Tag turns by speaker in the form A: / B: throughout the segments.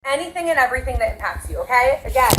A: anything and everything that impacts you, okay? Again,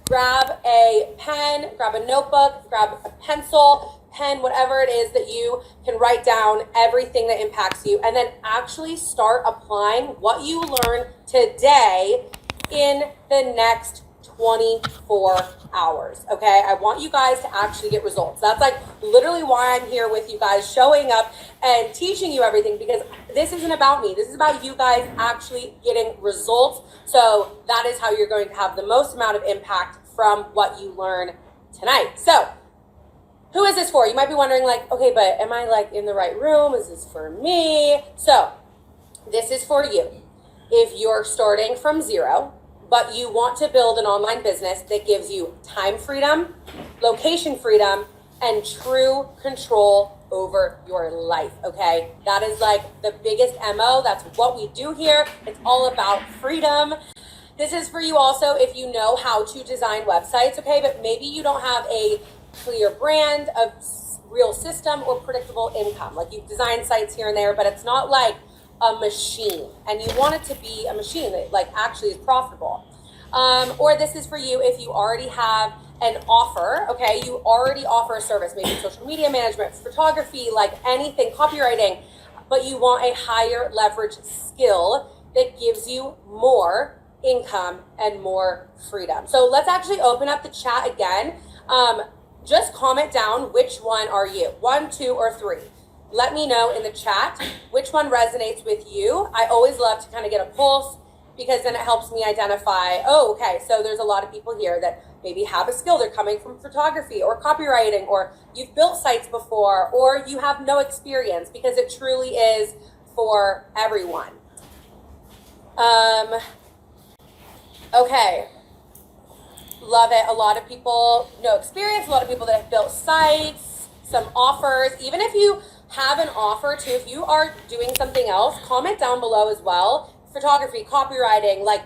A: grab a pen, grab a notebook, grab a pencil, pen, whatever it is that you can write down everything that impacts you, and then actually start applying what you learn today in the next 24 hours, okay? I want you guys to actually get results. That's like literally why I'm here with you guys, showing up and teaching you everything, because this isn't about me. This is about you guys actually getting results. So that is how you're going to have the most amount of impact from what you learn tonight. So who is this for? You might be wondering, like, okay, but am I like in the right room? Is this for me? So this is for you. If you're starting from zero, but you want to build an online business that gives you time freedom, location freedom, and true control over your life, okay? That is like the biggest MO. That's what we do here. It's all about freedom. This is for you also if you know how to design websites, okay? But maybe you don't have a clear brand, a real system, or predictable income. Like you've designed sites here and there, but it's not like a machine, and you want it to be a machine that like actually is profitable. Or this is for you if you already have an offer, okay? You already offer a service, maybe social media management, photography, like anything, copywriting, but you want a higher leverage skill that gives you more income and more freedom. So let's actually open up the chat again. Just comment down which one are you, 1, 2, or 3. Let me know in the chat which one resonates with you. I always love to kind of get a pulse, because then it helps me identify, oh, okay, so there's a lot of people here that maybe have a skill. They're coming from photography or copywriting, or you've built sites before, or you have no experience, because it truly is for everyone. Okay. Love it. A lot of people, no experience, a lot of people that have built sites, some offers. Even if you have an offer too, if you are doing something else, comment down below as well. Photography, copywriting, like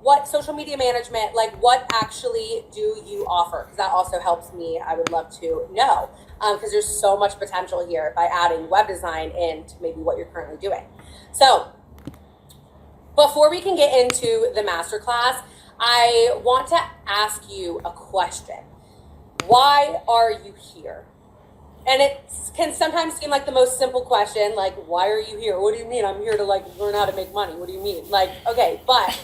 A: what social media management, like what actually do you offer? Because that also helps me. I would love to know, because there's so much potential here by adding web design into maybe what you're currently doing. So before we can get into the masterclass, I want to ask you a question. Why are you here? And it can sometimes seem like the most simple question, like, why are you here? What do you mean? I'm here to like learn how to make money. What do you mean? Like, okay, but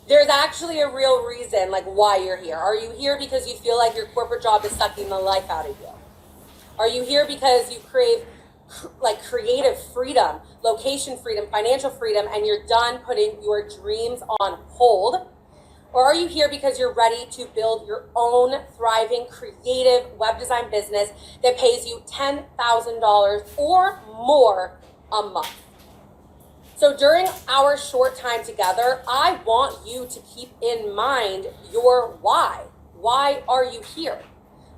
A: there's actually a real reason, like, why you're here. Are you here because you feel like your corporate job is sucking the life out of you? Are you here because you crave like creative freedom, location freedom, financial freedom, and you're done putting your dreams on hold? Or are you here because you're ready to build your own thriving, creative web design business that pays you $10,000 or more a month? So during our short time together, I want you to keep in mind your why. Why are you here?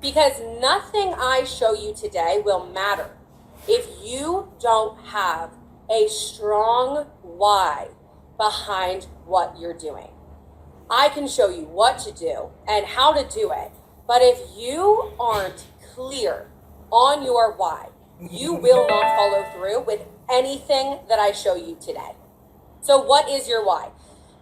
A: Because nothing I show you today will matter if you don't have a strong why behind what you're doing. I can show you what to do and how to do it, but if you aren't clear on your why, you will not follow through with anything that I show you today. So what is your why?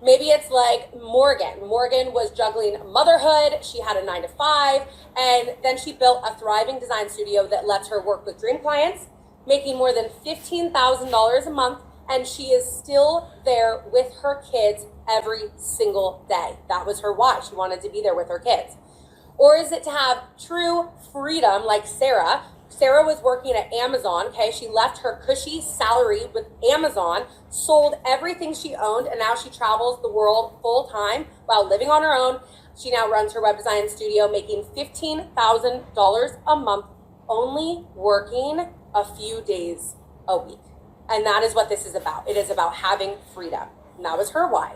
A: Maybe it's like Morgan. Morgan was juggling motherhood. She had a 9-to-5, and then she built a thriving design studio that lets her work with dream clients, making more than $15,000 a month, and she is still there with her kids every single day. That was her why. She wanted to be there with her kids. Or is it to have true freedom like Sarah? Sarah was working at Amazon, okay? She left her cushy salary with Amazon, sold everything she owned, and now she travels the world full time while living on her own. She now runs her web design studio, making $15,000 a month, only working a few days a week. And that is what this is about. It is about having freedom. And that was her why.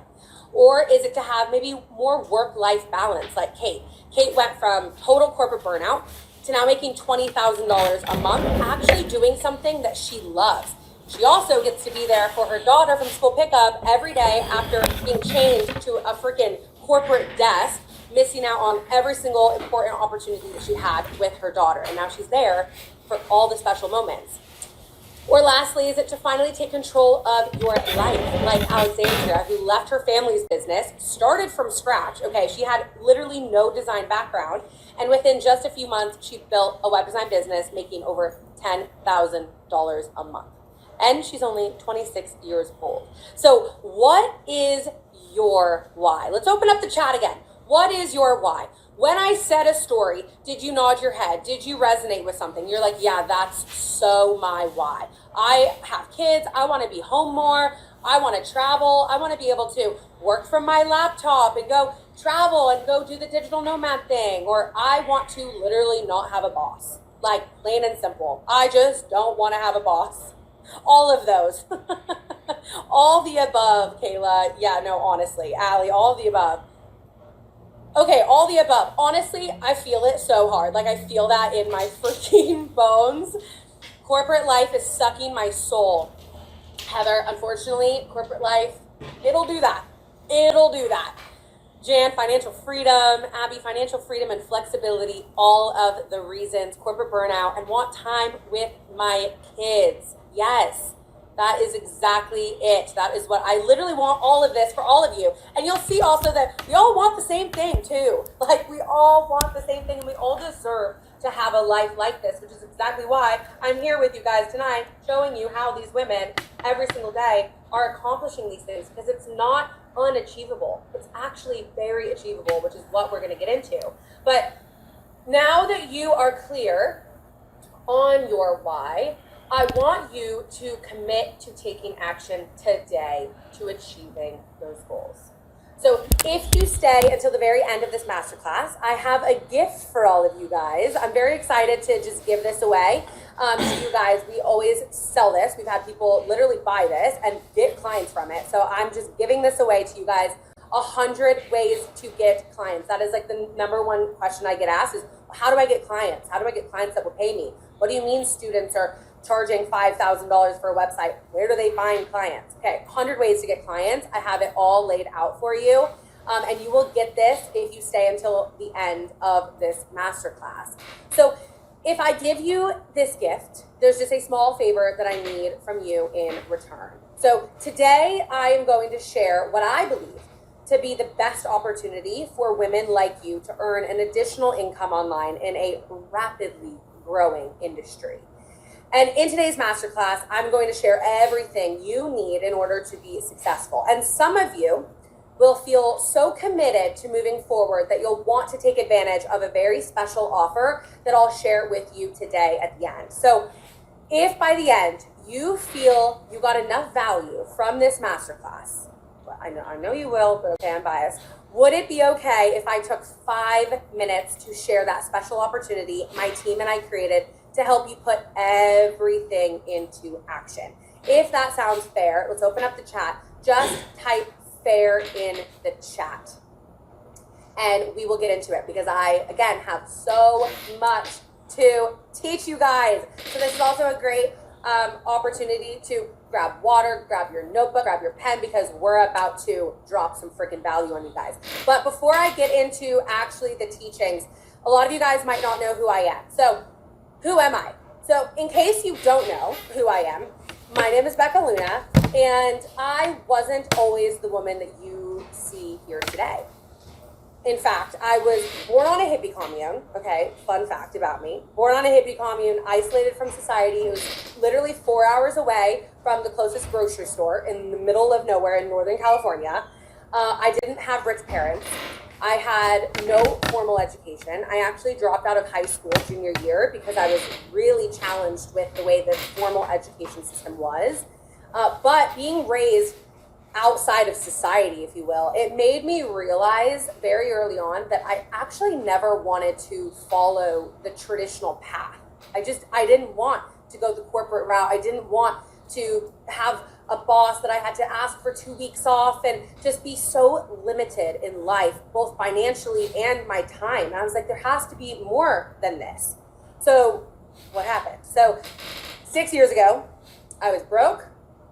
A: Or is it to have maybe more work-life balance like Kate? Kate went from total corporate burnout to now making $20,000 a month, actually doing something that she loves. She also gets to be there for her daughter from school pickup every day after being chained to a freaking corporate desk, missing out on every single important opportunity that she had with her daughter. And now she's there for all the special moments. Or lastly, is it to finally take control of your life, like Alexandria, who left her family's business, started from scratch. Okay, she had literally no design background, and within just a few months, she built a web design business making over $10,000 a month. And she's only 26 years old. So what is your why? Let's open up the chat again. What is your why? When I said a story, did you nod your head? Did you resonate with something? You're like, yeah, that's so my why. I have kids. I want to be home more. I want to travel. I want to be able to work from my laptop and go travel and go do the digital nomad thing. Or I want to literally not have a boss. Like, plain and simple. I just don't want to have a boss. All of those. All the above, Kayla. Yeah, no, honestly. Allie, all the above. Okay, all the above. Honestly, I feel it so hard. Like, I feel that in my freaking bones. Corporate life is sucking my soul. Heather, unfortunately, corporate life, it'll do that. It'll do that. Jan, financial freedom. Abby, financial freedom and flexibility. All of the reasons. Corporate burnout and want time with my kids. Yes. That is exactly it. That is what I literally want, all of this for all of you. And you'll see also that we all want the same thing too. Like, we all want the same thing, and we all deserve to have a life like this, which is exactly why I'm here with you guys tonight, showing you how these women every single day are accomplishing these things, because it's not unachievable. It's actually very achievable, which is what we're going to get into. But now that you are clear on your why, I want you to commit to taking action today to achieving those goals. So if you stay until the very end of this masterclass, I have a gift for all of you guys. I'm very excited to just give this away to you guys. We always sell this. We've had people literally buy this and get clients from it. So I'm just giving this away to you guys. 100 ways to get clients. That is like the number one question I get asked is, how do I get clients? How do I get clients that will pay me? What do you mean students are charging $5,000 for a website? Where do they find clients? Okay, 100 ways to get clients. I have it all laid out for you. And you will get this if you stay until the end of this masterclass. So if I give you this gift, there's just a small favor that I need from you in return. So today I am going to share what I believe to be the best opportunity for women like you to earn an additional income online in a rapidly growing industry. And in today's masterclass, I'm going to share everything you need in order to be successful. And some of you will feel so committed to moving forward that you'll want to take advantage of a very special offer that I'll share with you today at the end. So if by the end you feel you got enough value from this masterclass, I know you will, but okay, I'm biased. Would it be okay if I took 5 minutes to share that special opportunity my team and I created to help you put everything into action? If that sounds fair, let's open up the chat. Just type fair in the chat. And we will get into it, because I, again, have so much to teach you guys. So this is also a great opportunity to grab water, grab your notebook, grab your pen, because we're about to drop some freaking value on you guys. But before I get into actually the teachings, a lot of you guys might not know who I am. So who am I? So in case you don't know who I am, my name is Becca Luna, and I wasn't always the woman that you see here today. In fact, I was born on a hippie commune. Okay, fun fact about me. Born on a hippie commune, isolated from society. It was literally 4 hours away from the closest grocery store in the middle of nowhere in Northern California. I didn't have rich parents. I had no formal education. I actually dropped out of high school junior year because I was really challenged with the way the formal education system was. But being raised outside of society, if you will, it made me realize very early on that I actually never wanted to follow the traditional path. I didn't want to go the corporate route. I didn't want to have a boss that I had to ask for 2 weeks off and just be so limited in life, both financially and my time. And I was like, there has to be more than this. So what happened? So 6 years ago, I was broke,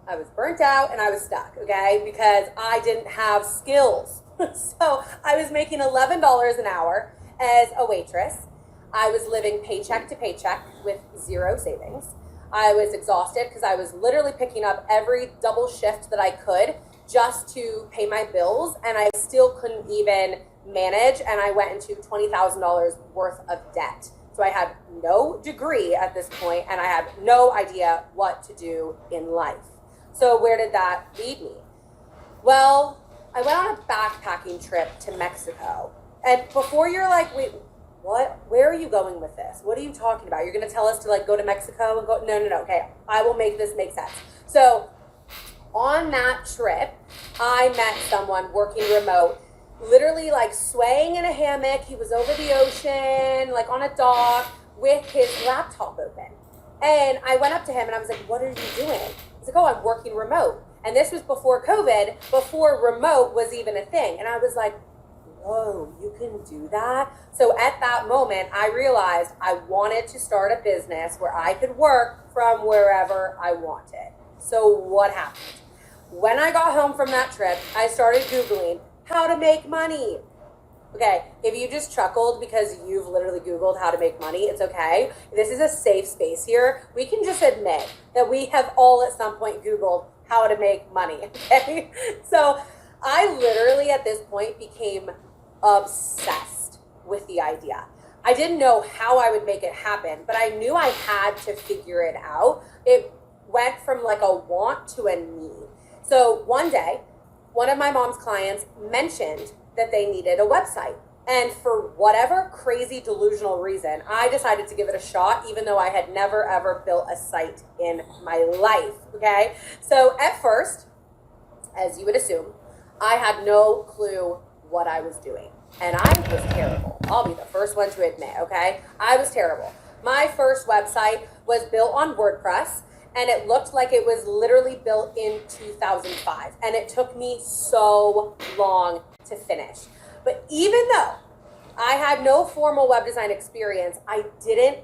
A: I was burnt out, and I was stuck, okay? Because I didn't have skills. So I was making $11 an hour as a waitress. I was living paycheck to paycheck with zero savings. I was exhausted because I was literally picking up every double shift that I could just to pay my bills, and I still couldn't even manage, and I went into $20,000 worth of debt. So I had no degree at this point, and I had no idea what to do in life. So where did that lead me? Well, I went on a backpacking trip to Mexico. And before you're like, wait, what? Where are you going with this? What are you talking about? You're going to tell us to like go to Mexico and go? No. Okay, I will make this make sense. So on that trip, I met someone working remote, literally like swaying in a hammock. He was over the ocean, like on a dock with his laptop open. And I went up to him and I was like, what are you doing? He's like, oh, I'm working remote. And this was before COVID, before remote was even a thing. And I was like, whoa, you can do that? So at that moment, I realized I wanted to start a business where I could work from wherever I wanted. So what happened? When I got home from that trip, I started Googling how to make money. Okay, if you just chuckled because you've literally Googled how to make money, it's okay. This is a safe space here. We can just admit that we have all at some point Googled how to make money, okay? So I literally at this point became obsessed with the idea. I didn't know how I would make it happen, but I knew I had to figure it out. It went from like a want to a need. So one day, one of my mom's clients mentioned that they needed a website. And for whatever crazy delusional reason, I decided to give it a shot, even though I had never ever built a site in my life, okay? So at first, as you would assume, I had no clue what I was doing. And I was terrible. I'll be the first one to admit, okay? I was terrible. My first website was built on WordPress, and it looked like it was literally built in 2005. And it took me so long to finish. But even though I had no formal web design experience, I didn't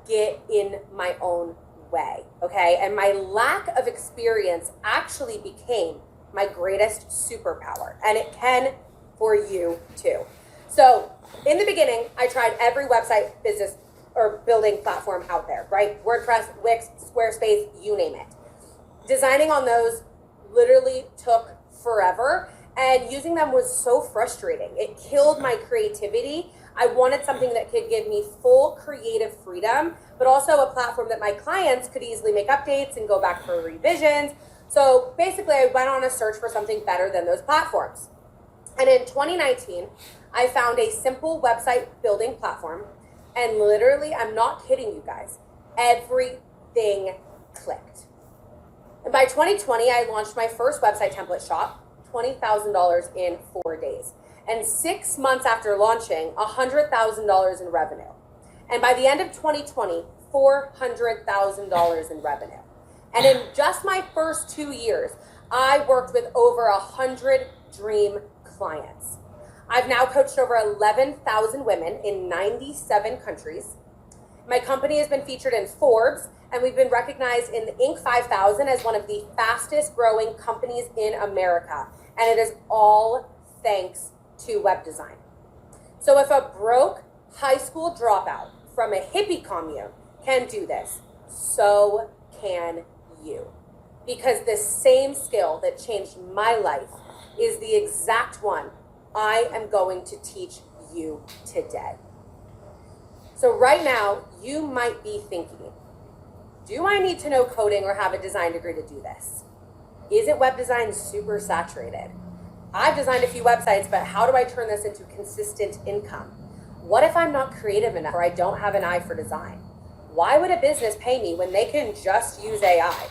A: get in my own way, okay? And my lack of experience actually became my greatest superpower. And it can for you too. So in the beginning, I tried every website business or building platform out there, right? WordPress, Wix, Squarespace, you name it. Designing on those literally took forever, and using them was so frustrating. It killed my creativity. I wanted something that could give me full creative freedom, but also a platform that my clients could easily make updates and go back for revisions. So basically, I went on a search for something better than those platforms. And in 2019, I found a simple website building platform. And literally, I'm not kidding you guys, everything clicked. And by 2020, I launched my first website template shop, $20,000 in 4 days. And 6 months after launching, $100,000 in revenue. And by the end of 2020, $400,000 in revenue. And in just my first 2 years, I worked with over 100 dream clients. I've now coached over 11,000 women in 97 countries. My company has been featured in Forbes, and we've been recognized in the Inc. 5000 as one of the fastest growing companies in America. And it is all thanks to web design. So if a broke high school dropout from a hippie commune can do this, so can you. Because the same skill that changed my life is the exact one I am going to teach you today. So right now, you might be thinking, do I need to know coding or have a design degree to do this? Isn't web design super saturated? I've designed a few websites, but how do I turn this into consistent income? What if I'm not creative enough or I don't have an eye for design? Why would a business pay me when they can just use AI?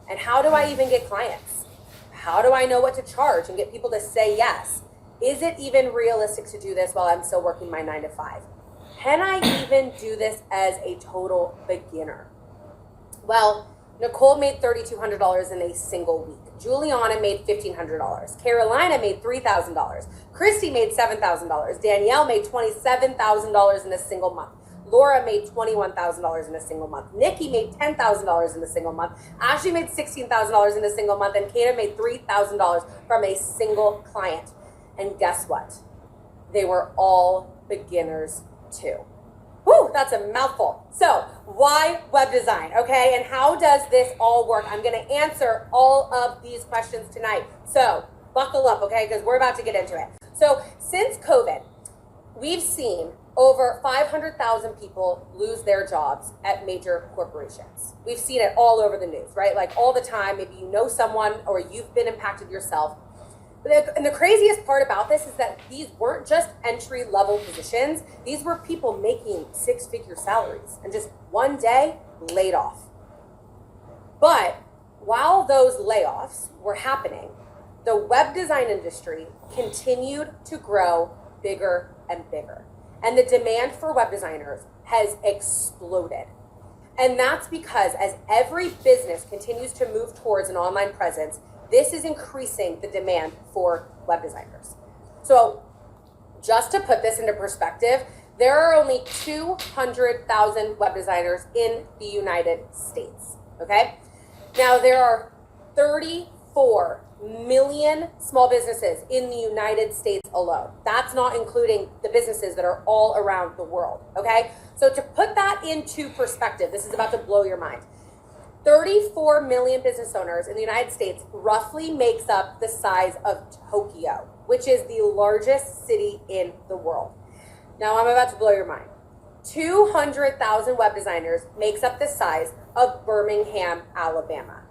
A: And how do I even get clients? How do I know what to charge and get people to say yes? Is it even realistic to do this while I'm still working my 9 to 5? Can I even do this as a total beginner? Well, Nicole made $3,200 in a single week. Juliana made $1,500. Carolina made $3,000. Christy made $7,000. Danielle made $27,000 in a single month. Laura made $21,000 in a single month. Nikki made $10,000 in a single month. Ashley made $16,000 in a single month. And Kata made $3,000 from a single client. And guess what? They were all beginners too. Whew, that's a mouthful. So why web design, okay? And how does this all work? I'm gonna answer all of these questions tonight. So buckle up, okay? Because we're about to get into it. So since COVID, we've seen over 500,000 people lose their jobs at major corporations. We've seen it all over the news, right? Like all the time, maybe you know someone or you've been impacted yourself. And the craziest part about this is that these weren't just entry-level positions. These were people making six-figure salaries and just one day laid off. But while those layoffs were happening, the web design industry continued to grow bigger and bigger. And the demand for web designers has exploded. And that's because as every business continues to move towards an online presence, this is increasing the demand for web designers. So just to put this into perspective, there are only 200,000 web designers in the United States, okay? Now there are 34 million small businesses in the United States alone. That's not including the businesses that are all around the world, okay? So to put that into perspective, this is about to blow your mind. 34 million business owners in the United States roughly makes up the size of Tokyo, which is the largest city in the world. Now I'm about to blow your mind. 200,000 web designers makes up the size of Birmingham, Alabama.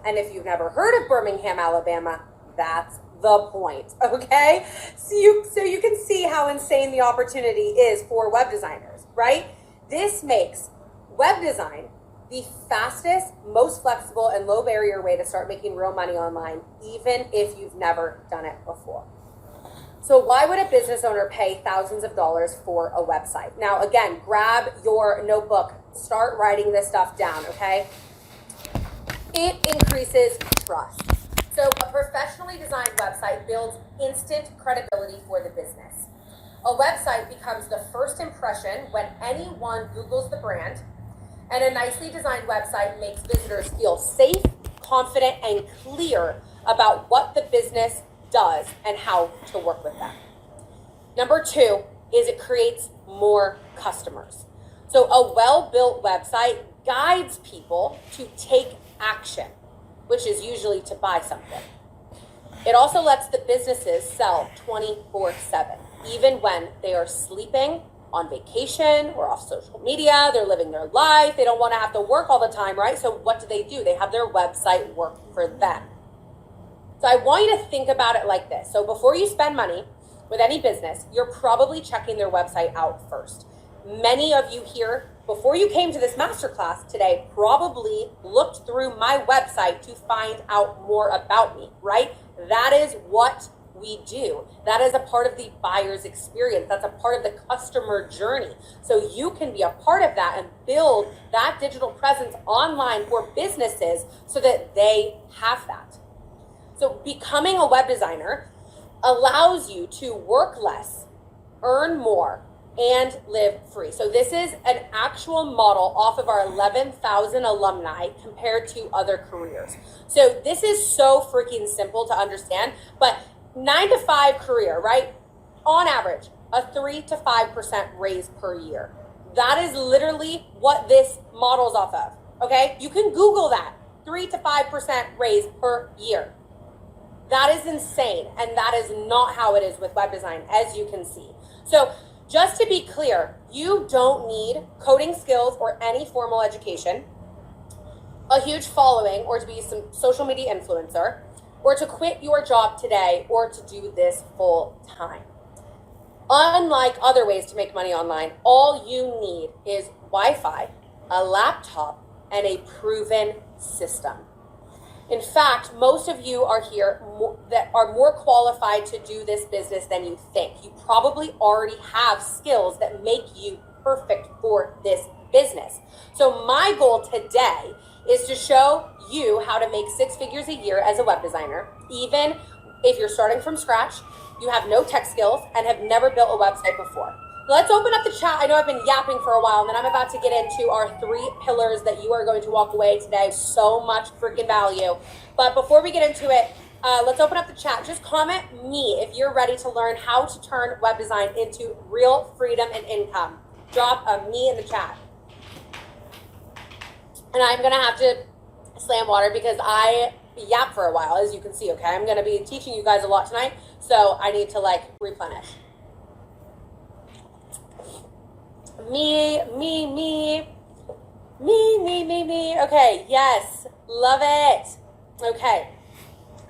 A: And if you've never heard of Birmingham, Alabama, that's the point, okay? So you can see how insane the opportunity is for web designers, right? This makes web design the fastest, most flexible, and low barrier way to start making real money online, even if you've never done it before. So why would a business owner pay thousands of dollars for a website? Now, again, grab your notebook, start writing this stuff down, okay? It increases trust. So a professionally designed website builds instant credibility for the business. A website becomes the first impression when anyone Googles the brand, and a nicely designed website makes visitors feel safe, confident, and clear about what the business does and how to work with them. Number two is it creates more customers. So a well-built website guides people to take action, which is usually to buy something. It also lets the businesses sell 24/7, even when they are sleeping, on vacation, or off social media. They're living their life. They don't want to have to work all the time, right? So what do? They have their website work for them. So I want you to think about it like this. So before you spend money with any business, you're probably checking their website out first. Many of you here, before you came to this masterclass today, probably looked through my website to find out more about me, right? That is what we do. That is a part of the buyer's experience. That's a part of the customer journey. So you can be a part of that and build that digital presence online for businesses so that they have that. So becoming a web designer allows you to work less, earn more, and live free. So this is an actual model off of our 11,000 alumni compared to other careers. So this is so freaking simple to understand, but 9 to 5 career, right? On average, a 3 to 5% raise per year. That is literally what this model's off of, okay? You can Google that, 3 to 5% raise per year. That is insane, and that is not how it is with web design, as you can see. So just to be clear, you don't need coding skills or any formal education, a huge following, or to be some social media influencer, or to quit your job today, or to do this full time. Unlike other ways to make money online, all you need is Wi-Fi, a laptop, and a proven system. In fact, most of you are here that are more qualified to do this business than you think. You probably already have skills that make you perfect for this business. So my goal today is to show you how to make 6 figures a year as a web designer, even if you're starting from scratch, you have no tech skills, and have never built a website before. Let's open up the chat. I know I've been yapping for a while, and then I'm about to get into our 3 pillars that you are going to walk away today. So much freaking value. But before we get into it, let's open up the chat. Just comment me if you're ready to learn how to turn web design into real freedom and income. drop a me in the chat. And I'm gonna have to slam water because I yap for a while, as you can see, okay? I'm gonna be teaching you guys a lot tonight, so I need to like replenish. Me. Okay, yes, love it. Okay,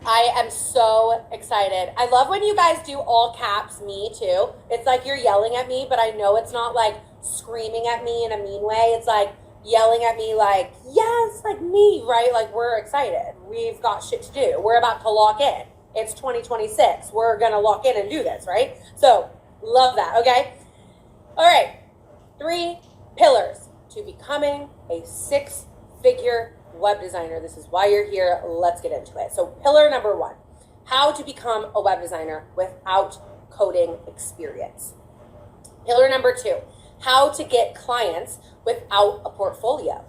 A: I am so excited. I love when you guys do all caps, me too. It's like you're yelling at me, but I know it's not like screaming at me in a mean way. It's like yelling at me like, yes, like me, right? Like we're excited. We've got shit to do. We're about to lock in. It's 2026. We're gonna lock in and do this, right? So love that, okay? All right, 3 pillars to becoming a 6-figure web designer. This is why you're here. Let's get into it. So pillar number 1, how to become a web designer without coding experience. Pillar number 2, how to get clients without a portfolio.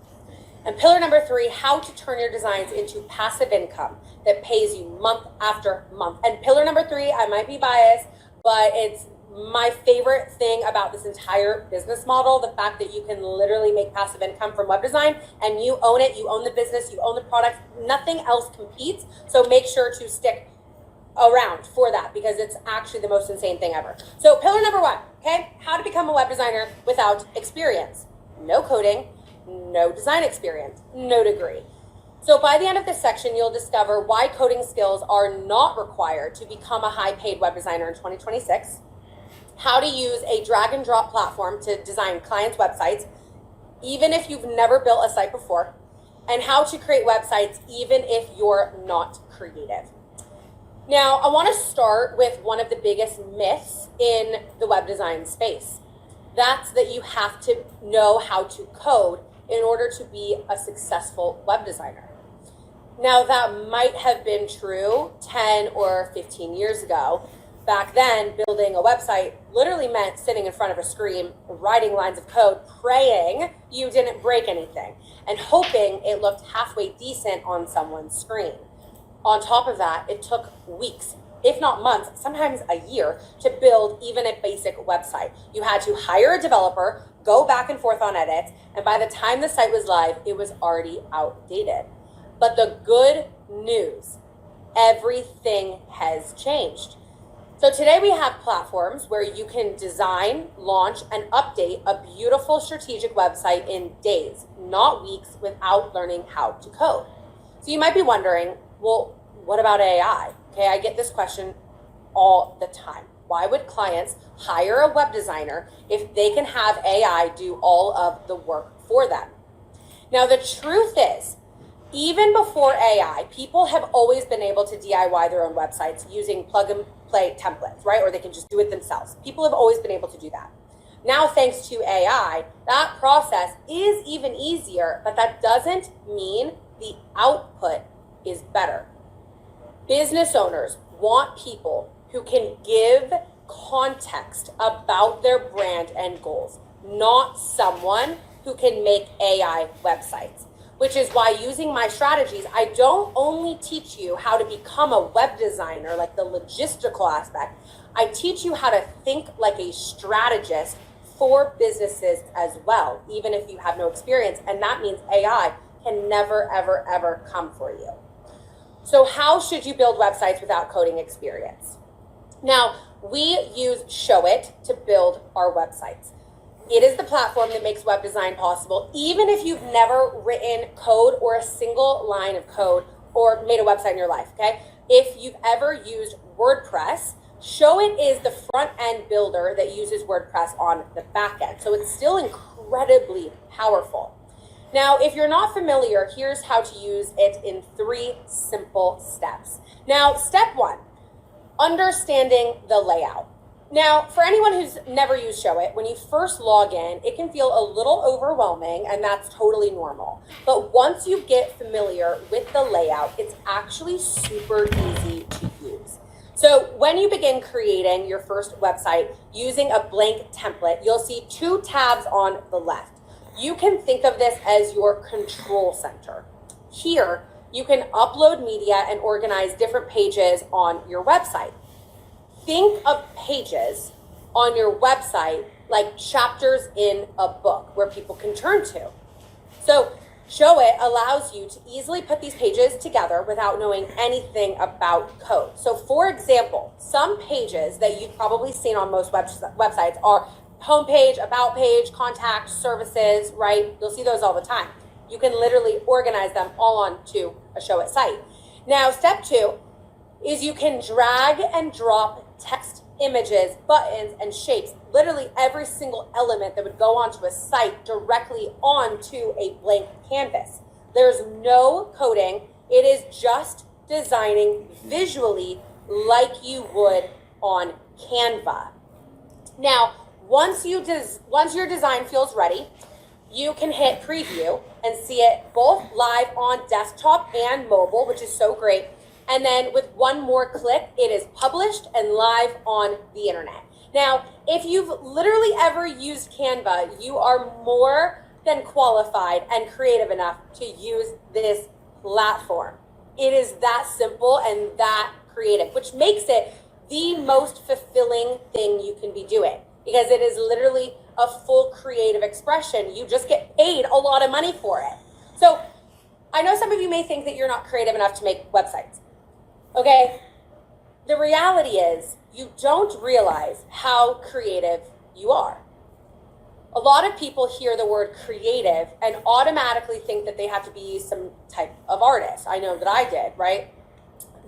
A: And pillar number 3, how to turn your designs into passive income that pays you month after month. And pillar number 3, I might be biased, but it's my favorite thing about this entire business model, the fact that you can literally make passive income from web design and you own it, you own the business, you own the product, nothing else competes. So make sure to stick around for that because it's actually the most insane thing ever. So pillar number 1, okay, how to become a web designer without experience. No coding, no design experience, no degree. So by the end of this section, you'll discover why coding skills are not required to become a high-paid web designer in 2026, how to use a drag and drop platform to design clients' websites, even if you've never built a site before, and how to create websites even if you're not creative. Now, I want to start with one of the biggest myths in the web design space. That's that you have to know how to code in order to be a successful web designer. Now, that might have been true 10 or 15 years ago. Back then, building a website literally meant sitting in front of a screen, writing lines of code, praying you didn't break anything, and hoping it looked halfway decent on someone's screen. On top of that, it took weeks, if not months, sometimes a year, to build even a basic website. You had to hire a developer, go back and forth on edits, and by the time the site was live, it was already outdated. But the good news, everything has changed. So today we have platforms where you can design, launch, and update a beautiful strategic website in days, not weeks, without learning how to code. So you might be wondering, well, what about AI? Okay, I get this question all the time. Why would clients hire a web designer if they can have AI do all of the work for them? Now, the truth is, even before AI, people have always been able to DIY their own websites using plug and play templates, right? Or they can just do it themselves. People have always been able to do that. Now, thanks to AI, that process is even easier, but that doesn't mean the output is better. Business owners want people who can give context about their brand and goals, not someone who can make AI websites. Which is why using my strategies, I don't only teach you how to become a web designer, like the logistical aspect. I teach you how to think like a strategist for businesses as well, even if you have no experience. And that means AI can never, ever, ever come for you. So how should you build websites without coding experience? Now, we use Showit to build our websites. It is the platform that makes web design possible, even if you've never written code or a single line of code or made a website in your life, okay? If you've ever used WordPress, Showit is the front end builder that uses WordPress on the back end. So it's still incredibly powerful. Now, if you're not familiar, here's how to use it in 3 simple steps. Now, step 1, understanding the layout. Now, for anyone who's never used Showit, when you first log in, it can feel a little overwhelming, and that's totally normal. But once you get familiar with the layout, it's actually super easy to use. So when you begin creating your first website using a blank template, you'll see 2 tabs on the left. You can think of this as your control center. Here, you can upload media and organize different pages on your website. Think of pages on your website like chapters in a book where people can turn to. So Showit allows you to easily put these pages together without knowing anything about code. So for example, some pages that you've probably seen on most websites are homepage, about page, contact, services, right? You'll see those all the time. You can literally organize them all onto a Showit site. Now, step 2 is you can drag and drop text, images, buttons, and shapes, literally every single element that would go onto a site directly onto a blank canvas. There's no coding. It is just designing visually like you would on Canva. Now, once your design feels ready, you can hit preview and see it both live on desktop and mobile, which is so great. And then with one more click, it is published and live on the internet. Now, if you've literally ever used Canva, you are more than qualified and creative enough to use this platform. It is that simple and that creative, which makes it the most fulfilling thing you can be doing, because it is literally a full creative expression. You just get paid a lot of money for it. So I know some of you may think that you're not creative enough to make websites. Okay, the reality is you don't realize how creative you are. A lot of people hear the word creative and automatically think that they have to be some type of artist. I know that I did, right?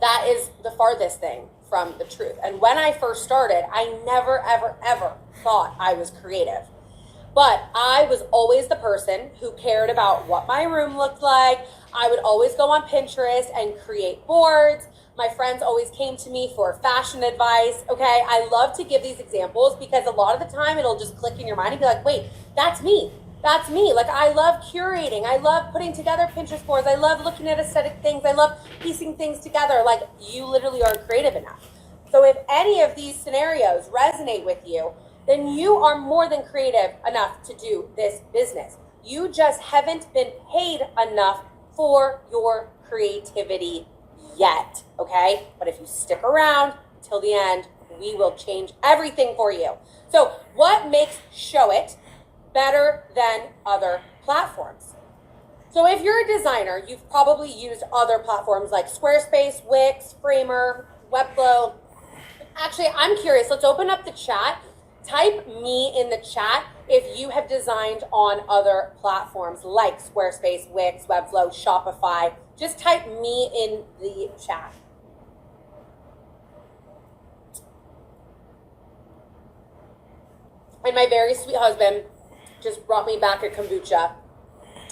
A: That is the farthest thing from the truth. And when I first started, I never, ever, ever thought I was creative. But I was always the person who cared about what my room looked like. I would always go on Pinterest and create boards. My friends always came to me for fashion advice. Okay, I love to give these examples because a lot of the time it'll just click in your mind and be like, wait, that's me. That's me. Like, I love curating. I love putting together Pinterest boards. I love looking at aesthetic things. I love piecing things together. Like, you literally are creative enough. So if any of these scenarios resonate with you, then you are more than creative enough to do this business. You just haven't been paid enough for your creativity yet, okay? But if you stick around till the end, we will change everything for you. So what makes Showit better than other platforms? So if you're a designer, you've probably used other platforms like Squarespace, Wix, Framer, Webflow. Actually, I'm curious. Let's open up the chat. Type me in the chat if you have designed on other platforms like Squarespace, Wix, Webflow, Shopify. Just type me in the chat. And my very sweet husband just brought me back a kombucha.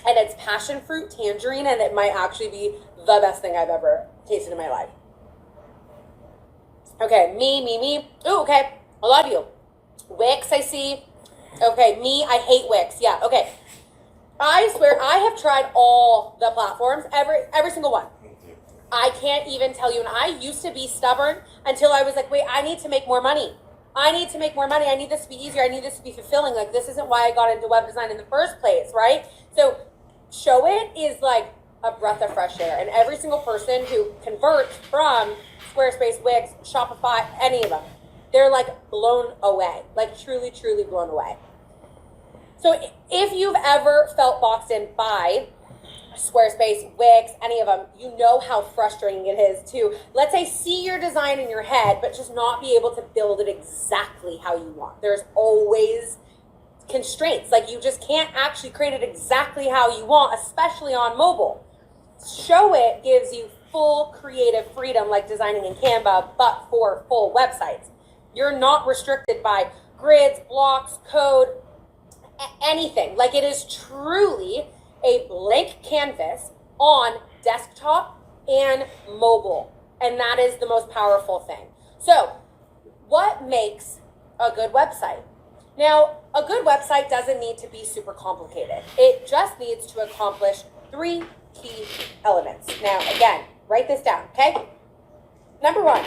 A: And it's passion fruit tangerine, and it might actually be the best thing I've ever tasted in my life. Okay, me. Ooh, okay, a lot of you. Wix, I see. Okay, me, I hate Wix. Yeah, okay. I swear, I have tried all the platforms, every single one. I can't even tell you. And I used to be stubborn until I was like, wait, I need to make more money. I need to make more money. I need this to be easier. I need this to be fulfilling. Like, this isn't why I got into web design in the first place, right? So Showit is like a breath of fresh air. And every single person who converts from Squarespace, Wix, Shopify, any of them, they're like blown away, like truly, truly blown away. So if you've ever felt boxed in by Squarespace, Wix, any of them, you know how frustrating it is to, let's say, see your design in your head, but just not be able to build it exactly how you want. There's always constraints. Like, you just can't actually create it exactly how you want, especially on mobile. Showit gives you full creative freedom, like designing in Canva, but for full websites. You're not restricted by grids, blocks, code, anything. Like, it is truly a blank canvas on desktop and mobile. And that is the most powerful thing. So what makes a good website? Now, a good website doesn't need to be super complicated. It just needs to accomplish 3 key elements. Now, again, write this down, okay? Number 1,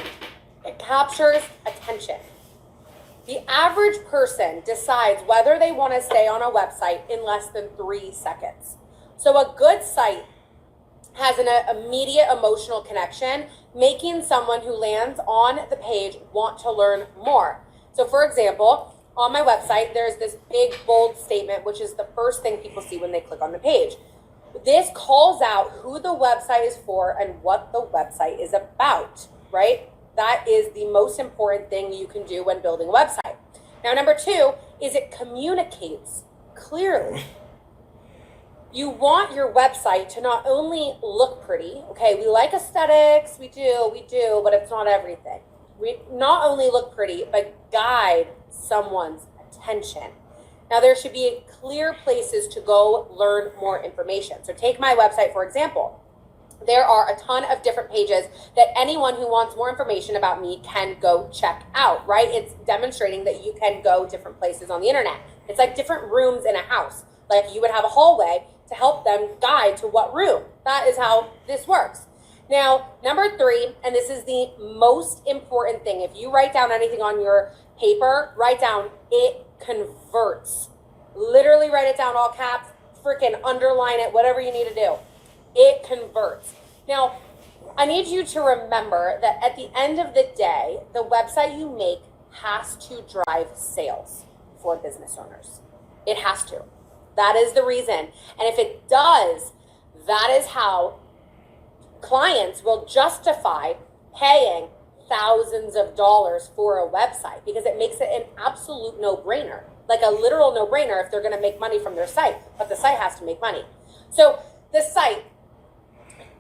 A: it captures attention. The average person decides whether they want to stay on a website in less than 3 seconds. So a good site has an immediate emotional connection, making someone who lands on the page want to learn more. So for example, on my website, there's this big bold statement, which is the first thing people see when they click on the page. This calls out who the website is for and what the website is about, right? That is the most important thing you can do when building a website. Now, number two is it communicates clearly. You want your website to not only look pretty, okay, we like aesthetics, we do, but it's not everything. We not only look pretty, but guide someone's attention. Now, there should be clear places to go learn more information. So take my website, for example. There are a ton of different pages that anyone who wants more information about me can go check out, right? It's demonstrating that you can go different places on the internet. It's like different rooms in a house. Like you would have a hallway to help them guide to what room. That is how this works. Now, number three, and this is the most important thing. If you write down anything on your paper, write down it converts. Literally write it down all caps, freaking underline it, whatever you need to do. It converts. Now, I need you to remember that at the end of the day, the website you make has to drive sales for business owners. It has to. That is the reason. And if it does, that is how clients will justify paying thousands of dollars for a website, because it makes it an absolute no-brainer, like a literal no-brainer if they're going to make money from their site, but the site has to make money. So the site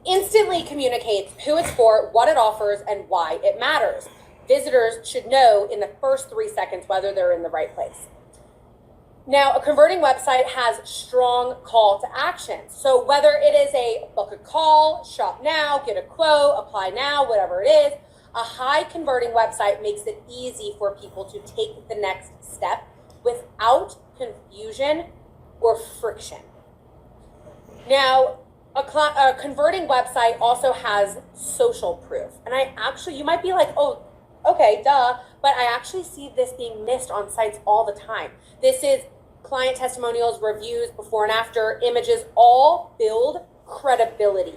A: instantly communicates who it's for, what it offers, and why it matters. Visitors should know in the first 3 seconds whether they're in the right place. Now, a converting website has strong call to action. So whether it is a book a call, shop now, get a quote, apply now, whatever it is, a high converting website makes it easy for people to take the next step without confusion or friction. Now, a converting website also has social proof. And you might be like, oh, okay, duh. But I actually see this being missed on sites all the time. This is client testimonials, reviews, before and after, images, all build credibility.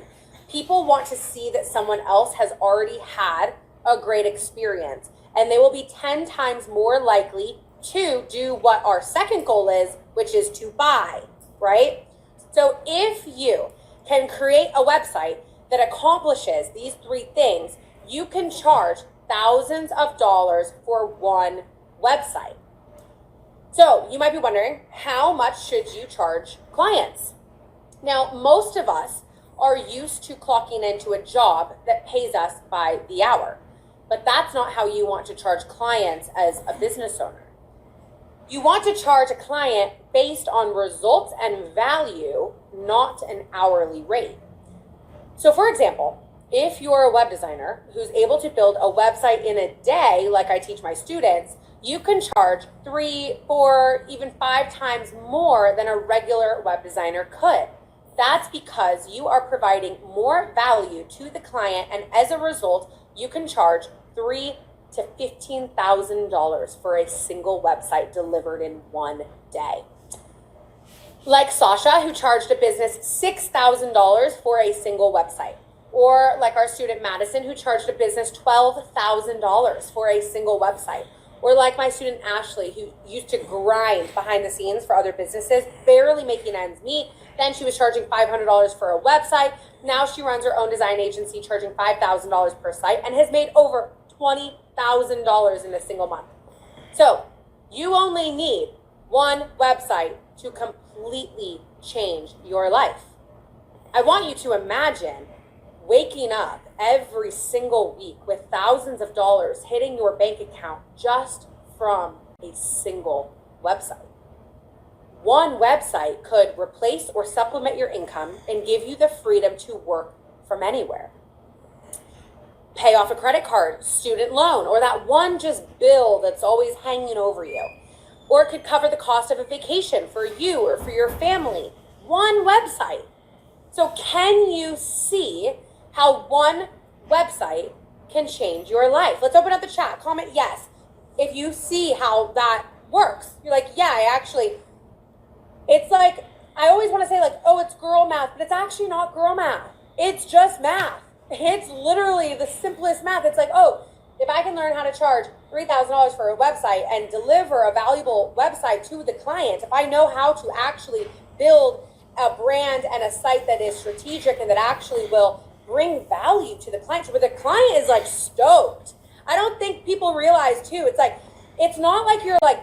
A: People want to see that someone else has already had a great experience, and they will be 10 times more likely to do what our second goal is, which is to buy, right? So if you can create a website that accomplishes these three things, you can charge thousands of dollars for one website. So you might be wondering, how much should you charge clients? Now, most of us are used to clocking into a job that pays us by the hour, but that's not how you want to charge clients as a business owner. You want to charge a client based on results and value, not an hourly rate. So for example, if you're a web designer who's able to build a website in a day, like I teach my students, you can charge 3, 4, even 5 times more than a regular web designer could. That's because you are providing more value to the client, and as a result, you can charge $3,000 to $15,000 for a single website delivered in one day. Like Sasha, who charged a business $6,000 for a single website. Or like our student Madison, who charged a business $12,000 for a single website. Or like my student Ashley, who used to grind behind the scenes for other businesses, barely making ends meet. Then she was charging $500 for a website. Now she runs her own design agency, charging $5,000 per site, and has made over $20,000 in a single month. So you only need one website to completely change your life. I want you to imagine waking up every single week with thousands of dollars hitting your bank account just from a single website. One website could replace or supplement your income and give you the freedom to work from anywhere. Pay off a credit card, student loan, or that one just bill that's always hanging over you. Or it could cover the cost of a vacation for you or for your family. One website. So can you see how one website can change your life? Let's open up the chat. Comment yes if you see how that works. You're like, yeah, it's like, I always want to say like, oh, it's girl math, but it's actually not girl math. It's just math. It's literally the simplest math. It's like, oh, If I can learn how to charge $3,000 for a website and deliver a valuable website to the client, if I know how to actually build a brand and a site that is strategic and that actually will bring value to the client, where the client is like stoked. I don't think people realize too, it's like, it's not like you're like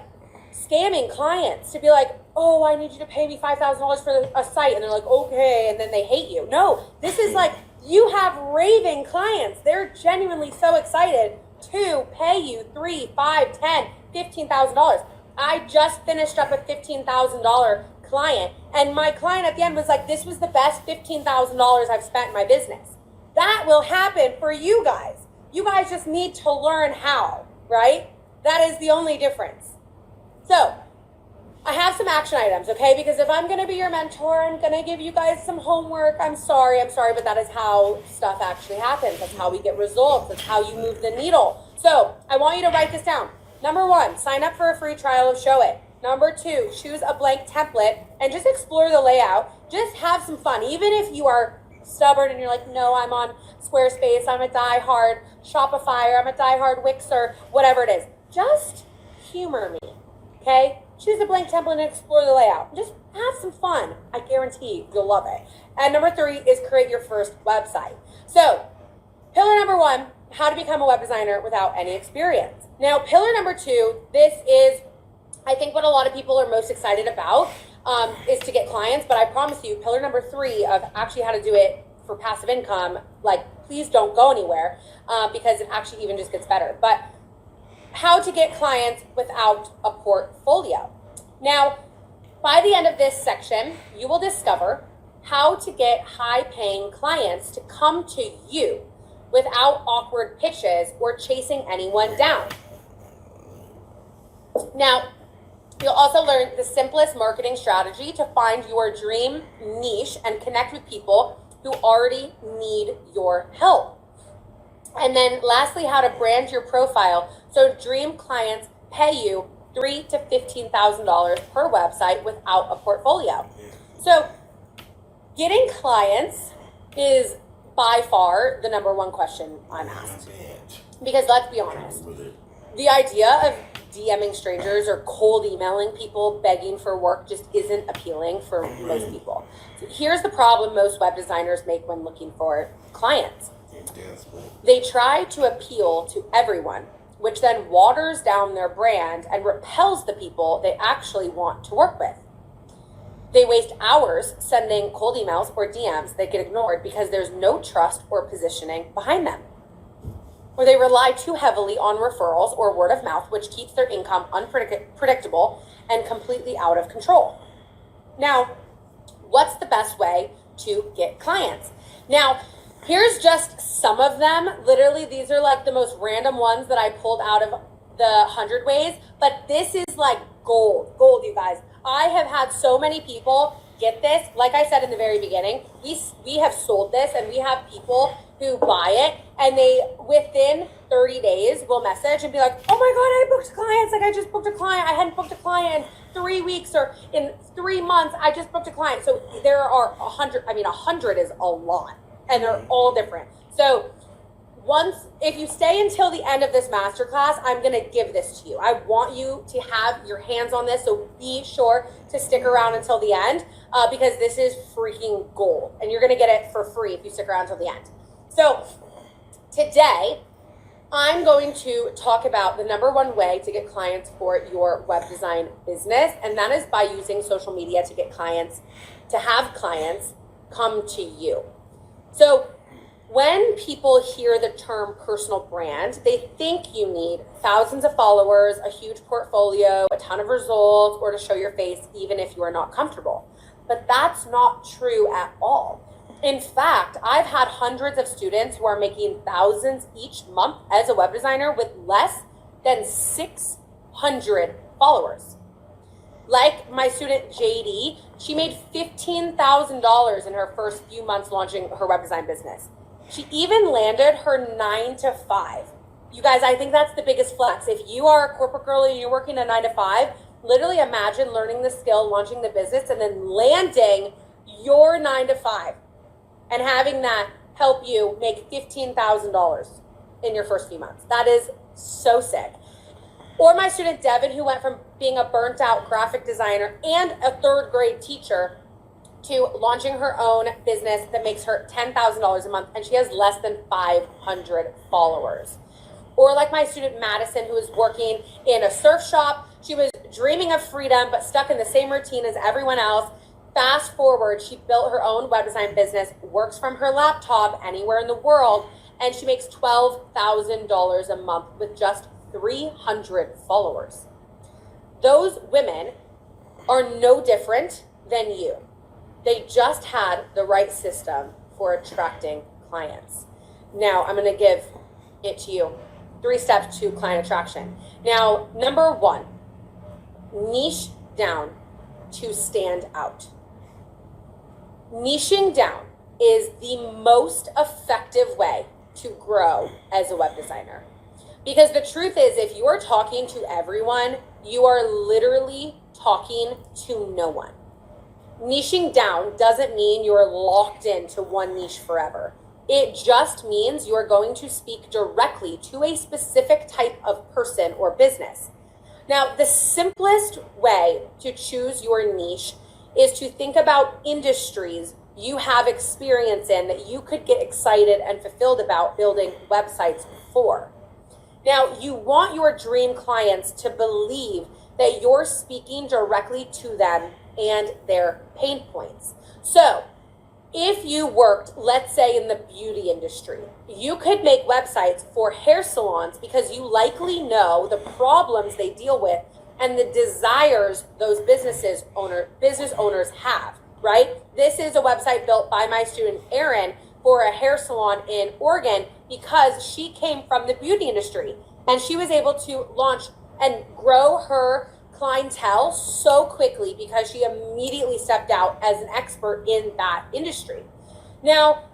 A: scamming clients to be like, oh, I need you to pay me $5,000 for a site. And they're like, okay. And then they hate you. No, this is like, you have raving clients. They're genuinely so excited to pay you $3, $5, $10, $15,000. I just finished up a $15,000 client, and my client at the end was like, this was the best $15,000 I've spent in my business. That will happen for you guys. You guys just need to learn how, right? That is the only difference. So I have some action items, okay? Because if I'm going to be your mentor, I'm going to give you guys some homework. I'm sorry, but that is how stuff actually happens. That's how we get results. That's how you move the needle. So I want you to write this down. Number 1, sign up for a free trial of Showit. Number 2, choose a blank template and just explore the layout. Just have some fun. Even if you are stubborn and you're like, no, I'm on Squarespace, I'm a die-hard Shopify, or I'm a die-hard Wix, or whatever it is. Just humor me, okay? Choose a blank template and explore the layout. Just have some fun. I guarantee you'll love it. And number 3 is create your first website. So, pillar number 1, how to become a web designer without any experience. Now, pillar number 2, this is, I think, what a lot of people are most excited about, is to get clients. But I promise you, pillar number 3 of actually how to do it for passive income, like, please don't go anywhere, because it actually even just gets better. But how to get clients without a portfolio. Now, by the end of this section, you will discover how to get high-paying clients to come to you without awkward pitches or chasing anyone down. Now, you'll also learn the simplest marketing strategy to find your dream niche and connect with people who already need your help. And then lastly, how to brand your profile so dream clients pay you $3,000 to $15,000 per website without a portfolio. So getting clients is by far the number 1 question I'm asked. Because let's be honest, the idea of DMing strangers or cold emailing people begging for work just isn't appealing for most people. So here's the problem most web designers make when looking for clients. They try to appeal to everyone, which then waters down their brand and repels the people they actually want to work with. They waste hours sending cold emails or DMs that get ignored because there's no trust or positioning behind them. Or they rely too heavily on referrals or word of mouth, which keeps their income unpredictable and completely out of control. Now, what's the best way to get clients? Now, here's just some of them. Literally, these are like the most random ones that I pulled out of the 100 ways, but this is like gold, you guys. I have had so many people get this. Like I said in the very beginning, we have sold this, and we have people who buy it, and they, within 30 days, will message and be like, oh my God, I booked clients. Like, I just booked a client. I hadn't booked a client in 3 weeks, or in 3 months, I just booked a client. So there are 100, 100 is a lot, and they're all different. So if you stay until the end of this masterclass, I'm going to give this to you. I want you to have your hands on this, so be sure to stick around until the end, because this is freaking gold, and you're going to get it for free if you stick around until the end. So today, I'm going to talk about the number 1 way to get clients for your web design business, and that is by using social media to get clients, to have clients come to you. So when people hear the term personal brand, they think you need thousands of followers, a huge portfolio, a ton of results, or to show your face even if you are not comfortable. But that's not true at all. In fact, I've had hundreds of students who are making thousands each month as a web designer with less than 600 followers. Like my student JD, she made $15,000 in her first few months launching her web design business. She even landed her 9 to 5. You guys, I think that's the biggest flex. If you are a corporate girl and you're working a 9 to 5, literally imagine learning the skill, launching the business, and then landing your 9 to 5 and having that help you make $15,000. in your first few months. That is so sick. Or my student Devin, who went from being a burnt out graphic designer and a third grade teacher to launching her own business that makes her $10,000 a month, and she has less than 500 followers. Or like my student Madison, who is working in a surf shop. She was dreaming of freedom, but stuck in the same routine as everyone else. Fast forward, she built her own web design business, works from her laptop anywhere in the world, and she makes $12,000 a month with just 300 followers. Those women are no different than you. They just had the right system for attracting clients. Now, I'm going to give it to you. 3 steps to client attraction. Now, number 1, niche down to stand out. Niching down is the most effective way to grow as a web designer. Because the truth is, if you are talking to everyone, you are literally talking to no one. Niching down doesn't mean you're locked into one niche forever. It just means you are going to speak directly to a specific type of person or business. Now, the simplest way to choose your niche is to think about industries you have experience in that you could get excited and fulfilled about building websites for. Now, you want your dream clients to believe that you're speaking directly to them and their pain points. So, if you worked, let's say, in the beauty industry, you could make websites for hair salons because you likely know the problems they deal with and the desires those business owners have, right? This is a website built by my student Erin for a hair salon in Oregon because she came from the beauty industry and she was able to launch and grow her clientele so quickly because she immediately stepped out as an expert in that industry. Now,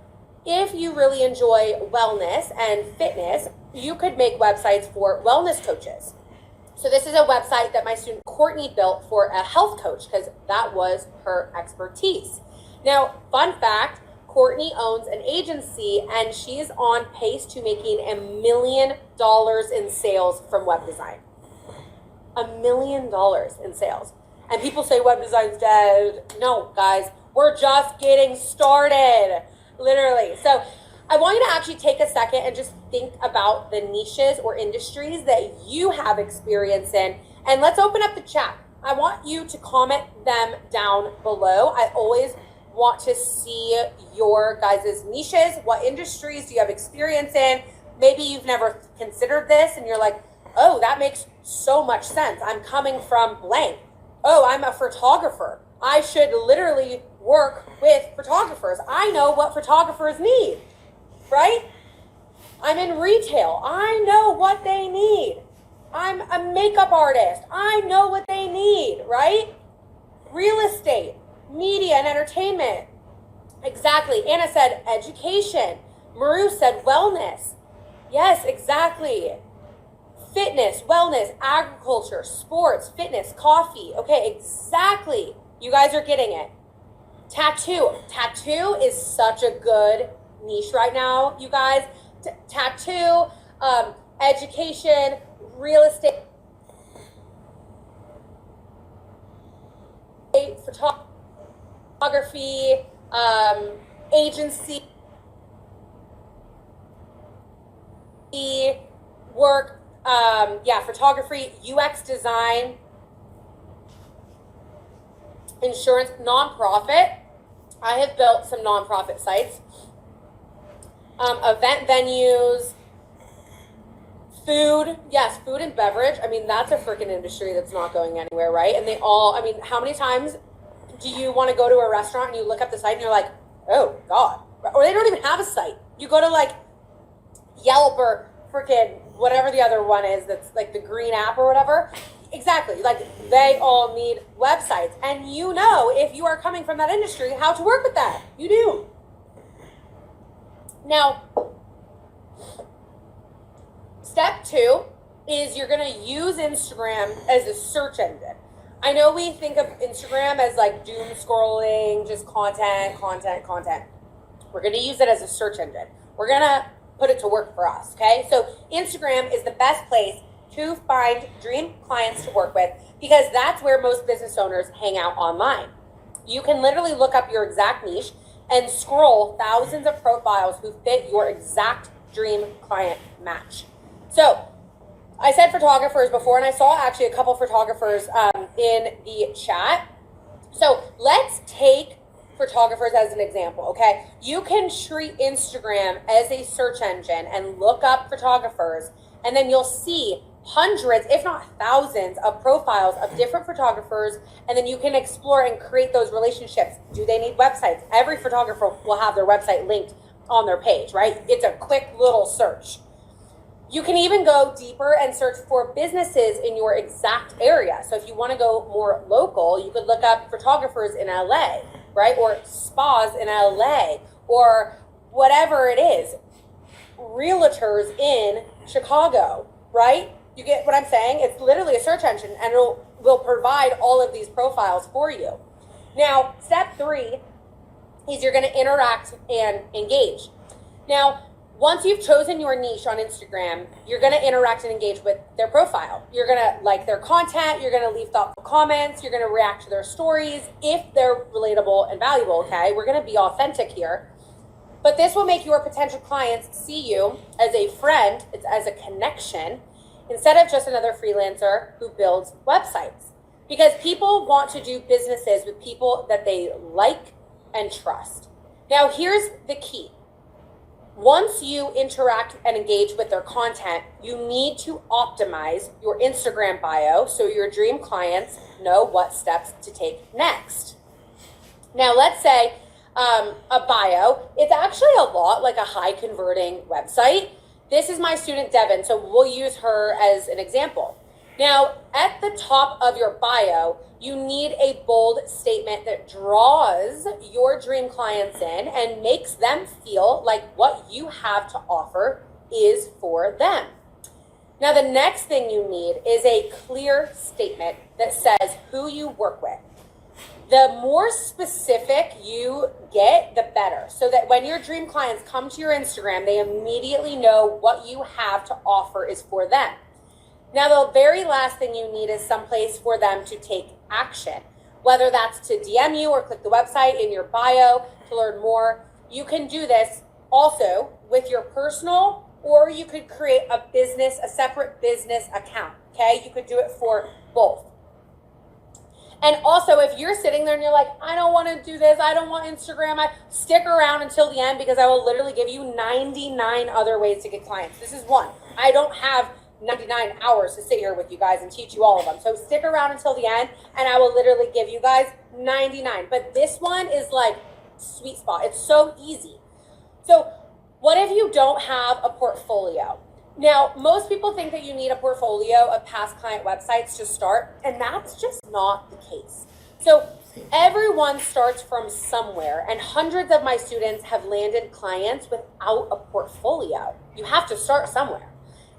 A: if you really enjoy wellness and fitness, you could make websites for wellness coaches. So this is a website that my student Courtney built for a health coach because that was her expertise. Now, fun fact, Courtney owns an agency and she's on pace to making $1 million in sales from web design. $1 million in sales. And people say web design's dead. No, guys, we're just getting started, literally. So I want you to actually take a second and just think about the niches or industries that you have experience in. And let's open up the chat. I want you to comment them down below. I always want to see your guys' niches. What industries do you have experience in? Maybe you've never considered this and you're like, oh, that makes so much sense. I'm coming from blank. Oh, I'm a photographer. I should literally work with photographers. I know what photographers need, right? I'm in retail. I know what they need. I'm a makeup artist. I know what they need, right? Real estate, media and entertainment. Exactly. Anna said education. Maru said wellness. Yes, exactly. Fitness, wellness, agriculture, sports, fitness, coffee. Okay, exactly. You guys are getting it. Tattoo. Tattoo is such a good niche right now, you guys. Tattoo, education, real estate, photography, agency, work, photography, UX design, insurance, nonprofit. I have built some nonprofit sites, event venues, food. Yes, food and beverage. I mean, that's a freaking industry that's not going anywhere, right? And how many times do you want to go to a restaurant and you look up the site and you're like, oh God, or they don't even have a site. You go to like Yelp or freaking whatever the other one is that's like the green app or whatever. Exactly. Like they all need websites. And you know, if you are coming from that industry, how to work with that. You do. Now, step 2 is you're going to use Instagram as a search engine. I know we think of Instagram as like doom scrolling, just content. We're going to use it as a search engine. We're going to put it to work for us, okay? So Instagram is the best place to find dream clients to work with because that's where most business owners hang out online. You can literally look up your exact niche and scroll thousands of profiles who fit your exact dream client match. So I said photographers before, and I saw actually a couple photographers in the chat. So let's take photographers as an example, okay? You can treat Instagram as a search engine and look up photographers, and then you'll see hundreds, if not thousands, of profiles of different photographers, and then you can explore and create those relationships. Do they need websites? Every photographer will have their website linked on their page, right? It's a quick little search. You can even go deeper and search for businesses in your exact area. So if you want to go more local, you could look up photographers in LA, right? Or spas in LA, or whatever it is. Realtors in Chicago, right? You get what I'm saying? It's literally a search engine, and will provide all of these profiles for you. Now, step 3 is you're going to interact and engage. Now, once you've chosen your niche on Instagram, you're going to interact and engage with their profile. You're going to like their content. You're going to leave thoughtful comments. You're going to react to their stories if they're relatable and valuable, okay? We're going to be authentic here. But this will make your potential clients see you as a friend, it's as a connection, instead of just another freelancer who builds websites. Because people want to do businesses with people that they like and trust. Now, here's the key. Once you interact and engage with their content, you need to optimize your Instagram bio so your dream clients know what steps to take next. Now, let's say a bio, it's actually a lot like a high converting website. This is my student Devin, so we'll use her as an example. Now, at the top of your bio, you need a bold statement that draws your dream clients in and makes them feel like what you have to offer is for them. Now, the next thing you need is a clear statement that says who you work with. The more specific you get, the better. So that when your dream clients come to your Instagram, they immediately know what you have to offer is for them. Now, the very last thing you need is someplace for them to take action. Whether that's to DM you or click the website in your bio to learn more. You can do this also with your personal, or you could create a separate business account, okay? You could do it for both. And also, if you're sitting there and you're like, I don't want to do this, I don't want Instagram, stick around until the end because I will literally give you 99 other ways to get clients. This is one. I don't have 99 hours to sit here with you guys and teach you all of them. So stick around until the end and I will literally give you guys 99. But this one is like sweet spot. It's so easy. So what if you don't have a portfolio? Now, most people think that you need a portfolio of past client websites to start, and that's just not the case. So everyone starts from somewhere, and hundreds of my students have landed clients without a portfolio. You have to start somewhere.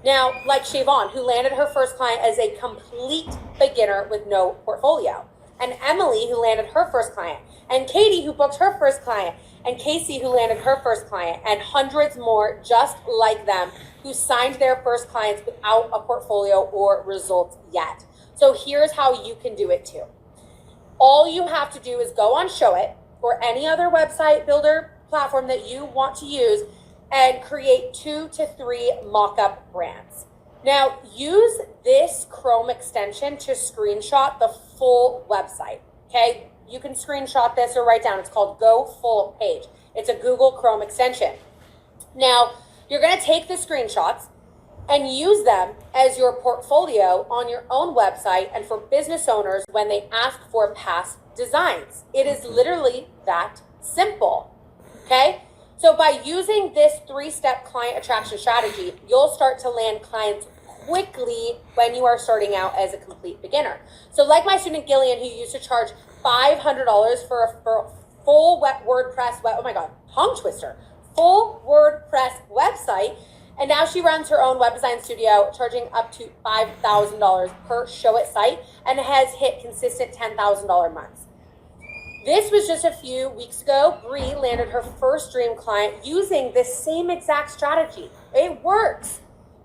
A: Now, like Siobhan, who landed her first client as a complete beginner with no portfolio, and Emily, who landed her first client, and Katie, who booked her first client, and Casey, who landed her first client, and hundreds more just like them who signed their first clients without a portfolio or results yet. So here's how you can do it too. All you have to do is go on Showit or any other website builder platform that you want to use and create 2 to 3 mock-up brands. Now, use this Chrome extension to screenshot the full website, okay? You can screenshot this or write down. It's called Go Full Page. It's a Google Chrome extension. Now, you're going to take the screenshots and use them as your portfolio on your own website and for business owners when they ask for past designs. It is literally that simple, okay? So by using this 3-step client attraction strategy, you'll start to land clients quickly when you are starting out as a complete beginner. So like my student Gillian, who used to charge $500 for a full WordPress, oh my God, tongue twister, full WordPress website. And now she runs her own web design studio, charging up to $5,000 per Showit site and has hit consistent $10,000 months. This was just a few weeks ago. Bree landed her first dream client using this same exact strategy. It works.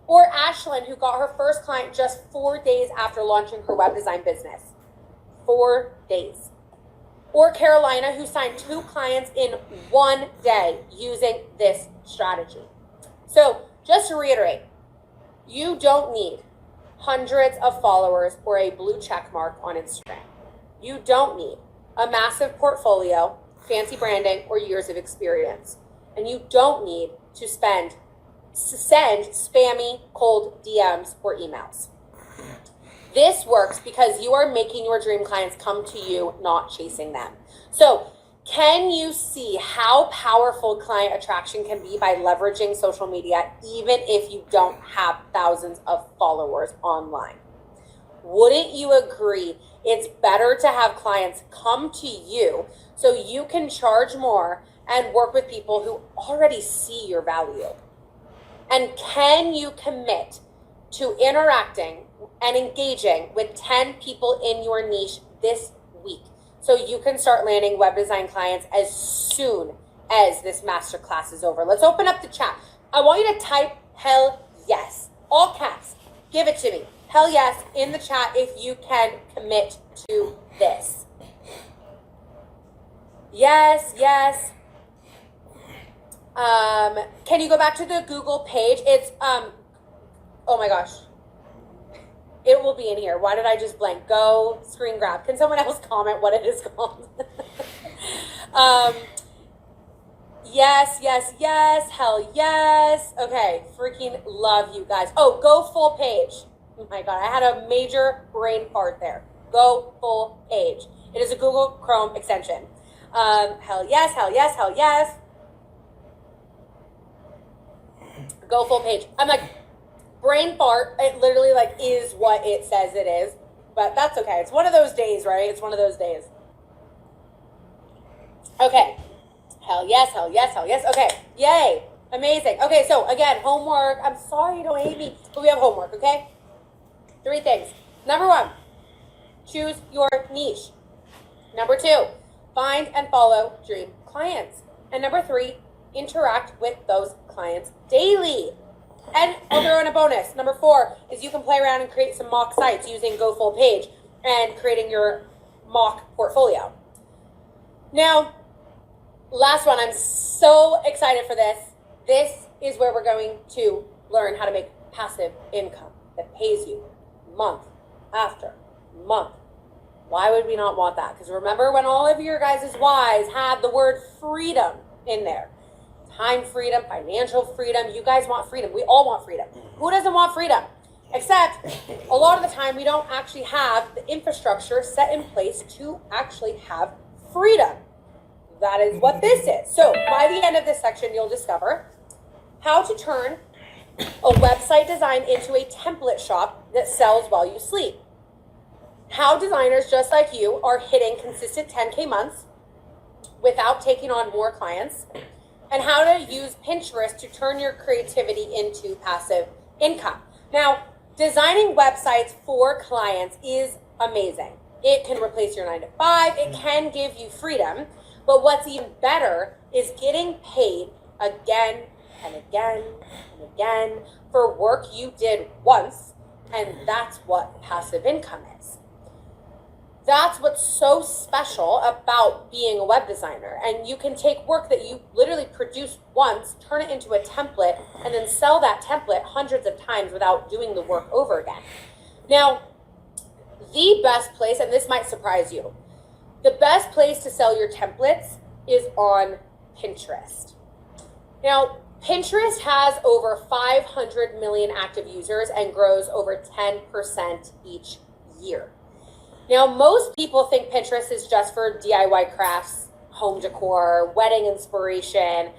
A: Or Ashlyn, who got her first client just 4 days after launching her web design business. 4 days. Or Carolina, who signed 2 clients in 1 day using this strategy. So just to reiterate, you don't need hundreds of followers or a blue check mark on Instagram. You don't need a massive portfolio, fancy branding, or years of experience. And you don't need to send spammy cold DMs or emails. This works because you are making your dream clients come to you, not chasing them. So can you see how powerful client attraction can be by leveraging social media, even if you don't have thousands of followers online? Wouldn't you agree it's better to have clients come to you so you can charge more and work with people who already see your value? And can you commit to interacting and engaging with 10 people in your niche this week so you can start landing web design clients as soon as this masterclass is over? Let's open up the chat. I want you to type hell yes, all caps. Give it to me. Hell yes in the chat if you can commit to this. Yes, yes. Can you go back to the Google page? It's, oh my gosh. It will be in here. Why did I just blank? Go screen grab. Can someone else comment what it is called? Yes, yes, yes. Hell yes. Okay. Freaking love you guys. Oh, go full page. Oh my God. I had a major brain fart there. Go full page. It is a Google Chrome extension. Hell yes, hell yes, hell yes. Go full page. I'm like, brain fart, it literally like is what it says it is, but that's okay. It's one of those days, right? It's one of those days. Okay. Hell yes, hell yes, hell yes. Okay. Yay. Amazing. Okay, so again, homework. I'm sorry you don't hate me, but we have homework, okay? 3 things. Number 1, choose your niche. Number 2, find and follow dream clients. And number 3, interact with those clients daily. And I'll throw in a bonus. Number 4 is you can play around and create some mock sites using Go Full Page and creating your mock portfolio. Now, last one, I'm so excited for this. This is where we're going to learn how to make passive income that pays you month after month. Why would we not want that? Because remember when all of your guys' whys had the word freedom in there. Time freedom, financial freedom. You guys want freedom. We all want freedom. Who doesn't want freedom? Except a lot of the time we don't actually have the infrastructure set in place to actually have freedom. That is what this is. So by the end of this section, you'll discover how to turn a website design into a template shop that sells while you sleep. How designers just like you are hitting consistent 10K months without taking on more clients, and how to use Pinterest to turn your creativity into passive income. Now, designing websites for clients is amazing. It can replace your 9 to 5. It can give you freedom. But what's even better is getting paid again and again and again for work you did once. And that's what passive income is. That's what's so special about being a web designer. And you can take work that you literally produce once, turn it into a template, and then sell that template hundreds of times without doing the work over again. Now, the best place, and this might surprise you, the best place to sell your templates is on Pinterest. Now, Pinterest has over 500 million active users and grows over 10% each year. Now, most people think Pinterest is just for DIY crafts, home decor, wedding inspiration,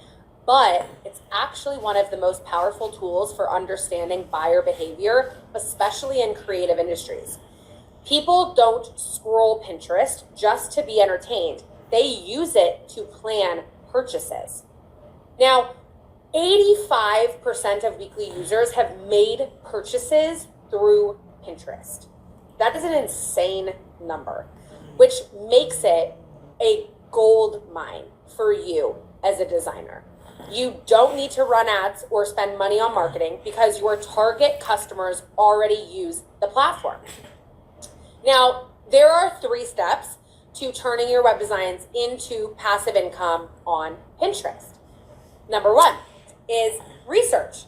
A: but it's actually one of the most powerful tools for understanding buyer behavior, especially in creative industries. People don't scroll Pinterest just to be entertained. They use it to plan purchases. Now, 85% of weekly users have made purchases through Pinterest. That is an insane number, which makes it a gold mine for you as a designer. You don't need to run ads or spend money on marketing because your target customers already use the platform. Now, there are 3 steps to turning your web designs into passive income on Pinterest. Number 1 is research.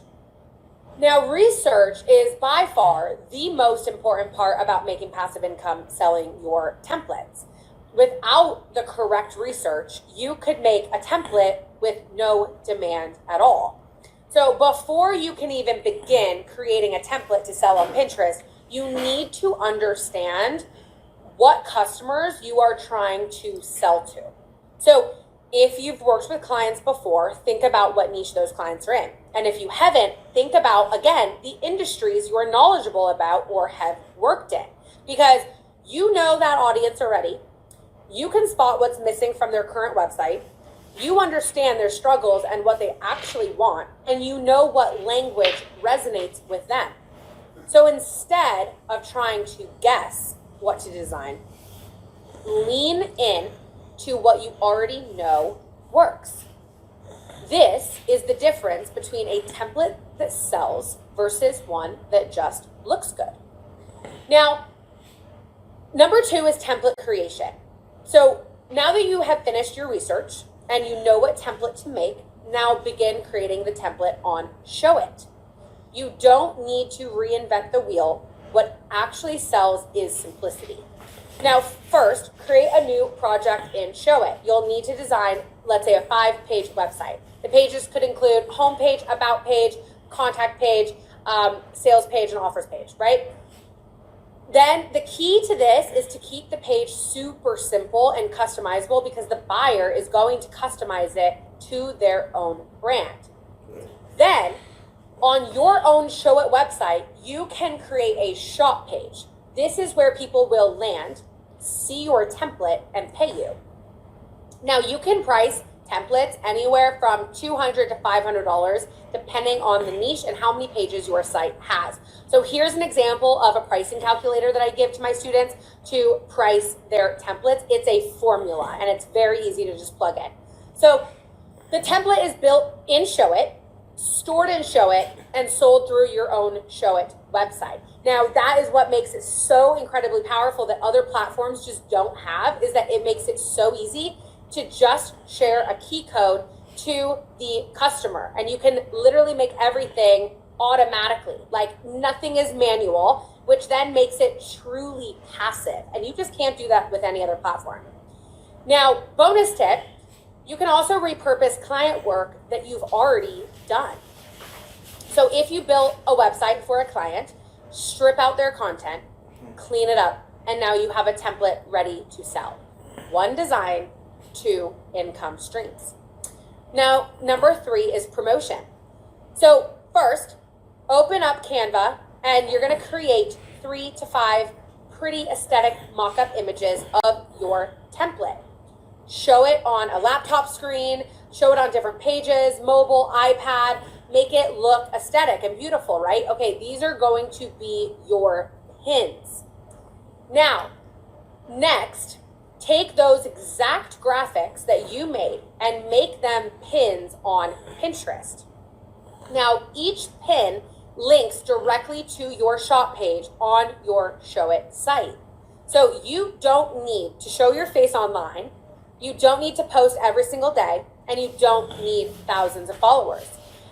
A: Now, research is by far the most important part about making passive income selling your templates. Without the correct research, you could make a template with no demand at all. So before you can even begin creating a template to sell on Pinterest, you need to understand what customers you are trying to sell to. So if you've worked with clients before, think about what niche those clients are in. And if you haven't, think about, again, the industries you are knowledgeable about or have worked in. Because you know that audience already. You can spot what's missing from their current website. You understand their struggles and what they actually want, and you know what language resonates with them. So instead of trying to guess what to design, lean in to what you already know works. This is the difference between a template that sells versus one that just looks good. Now, number 2 is template creation. So now that you have finished your research and you know what template to make, now begin creating the template on Showit. You don't need to reinvent the wheel. What actually sells is simplicity. Now, first, create a new project in Showit. You'll need to design, let's say, a 5-page website. The pages could include homepage, about page, contact page, sales page, and offers page, right? Then the key to this is to keep the page super simple and customizable because the buyer is going to customize it to their own brand. Then on your own Showit website, you can create a shop page. This is where people will land, see your template, and pay you. Now you can price templates anywhere from $200 to $500 depending on the niche and how many pages your site has. So here's an example of a pricing calculator that I give to my students to price their templates. It's a formula and it's very easy to just plug in. So the template is built in Showit, stored in Showit, and sold through your own Showit website. Now that is what makes it so incredibly powerful that other platforms just don't have, is that it makes it so easy to just share a key code to the customer. And you can literally make everything automatically. Like nothing is manual, which then makes it truly passive. And you just can't do that with any other platform. Now, bonus tip, you can also repurpose client work that you've already done. So if you built a website for a client, strip out their content, clean it up, and now you have a template ready to sell. 1 design, 2 income streams. Now, number 3 is promotion. So first, open up Canva and you're going to create 3 to 5 pretty aesthetic mock-up images of your template. Show it on a laptop screen, show it on different pages, mobile, iPad, make it look aesthetic and beautiful, right? Okay, these are going to be your pins. Now, next, take those exact graphics that you made and make them pins on Pinterest. Now, each pin links directly to your shop page on your Showit site. So you don't need to show your face online, you don't need to post every single day, and you don't need thousands of followers.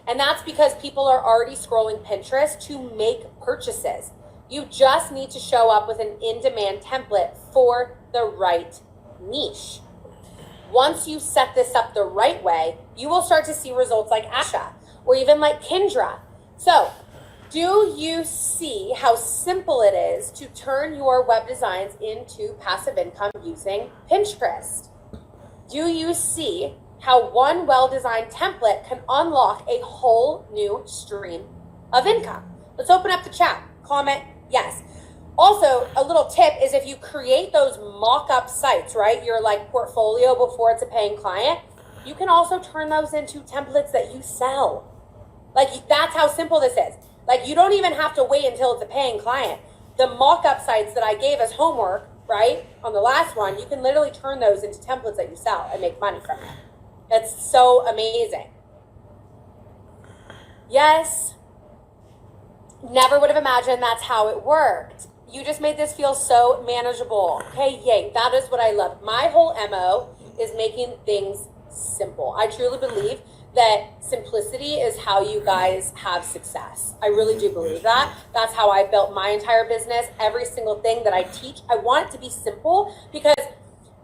A: And that's because people are already scrolling Pinterest to make purchases. You just need to show up with an in-demand template for the right niche. Once you set this up the right way, you will start to see results like Asha or even like Kendra. So, do you see how simple it is to turn your web designs into passive income using Pinterest? Do you see how one well-designed template can unlock a whole new stream of income? Let's open up the chat. Comment yes. Also, a little tip is if you create those mock-up sites, right, your like portfolio before it's a paying client, you can also turn those into templates that you sell. Like that's how simple this is. Like you don't even have to wait until it's a paying client. The mock-up sites that I gave as homework right? On the last one, you can literally turn those into templates that you sell and make money from it. That's so amazing. Yes. Never would have imagined that's how it worked. You just made this feel so manageable. Okay, yay. That is what I love. My whole MO is making things simple. I truly believe that simplicity is how you guys have success. I really do believe that. That's how I built my entire business. Every single thing that I teach, I want it to be simple, because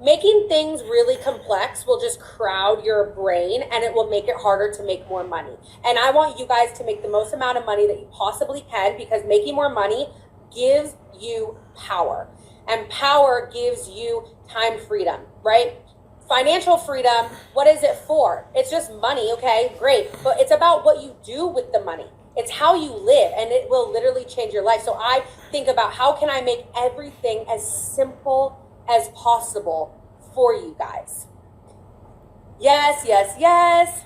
A: making things really complex will just crowd your brain and it will make it harder to make more money. And I want you guys to make the most amount of money that you possibly can, because making more money gives you power. And power gives you time freedom, right? Financial freedom, what is it for? It's just money, okay? Great. But it's about what you do with the money. It's how you live, and it will literally change your life. So I think about, how can I make everything as simple as possible for you guys? Yes, yes, yes.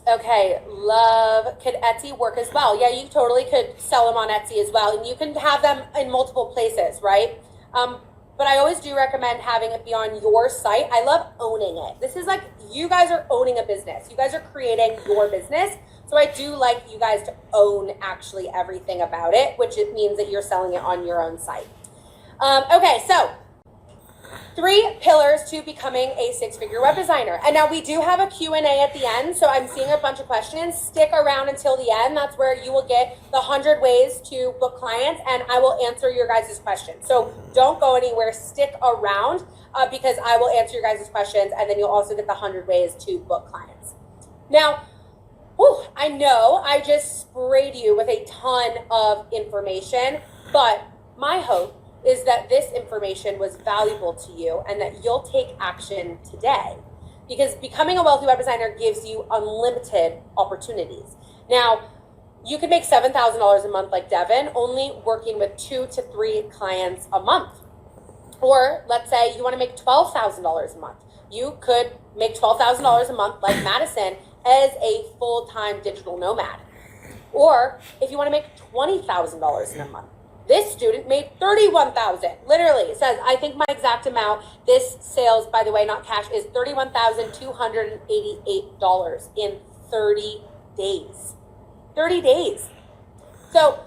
A: Okay, love. Could Etsy work as well? Yeah, you totally could sell them on Etsy as well, and you can have them in multiple places, right? But I always do recommend having it be on your site. I love owning it. This is like, you guys are owning a business. You guys are creating your business. So I do like you guys to own actually everything about it, which it means that you're selling it on your own site. Okay, so 3 pillars to becoming a 6-figure web designer. And now we do have a Q&A at the end, so I'm seeing a bunch of questions. Stick around until the end. That's where you will get the 100 ways to book clients, and I will answer your guys' questions. So don't go anywhere. Stick around because I will answer your guys' questions, and then you'll also get the 100 ways to book clients. Now, I know I just sprayed you with a ton of information, but my hope is that this information was valuable to you and that you'll take action today, because becoming a wealthy web designer gives you unlimited opportunities. Now, you can make $7,000 a month like Devin, only working with 2 to 3 clients a month. Or let's say you want to make $12,000 a month. You could make $12,000 a month like Madison as a full-time digital nomad. Or if you want to make $20,000 in a month. This student made $31,000. Literally, it says, I think my exact amount, this sales, by the way, not cash, is $31,288 in 30 days. 30 days. So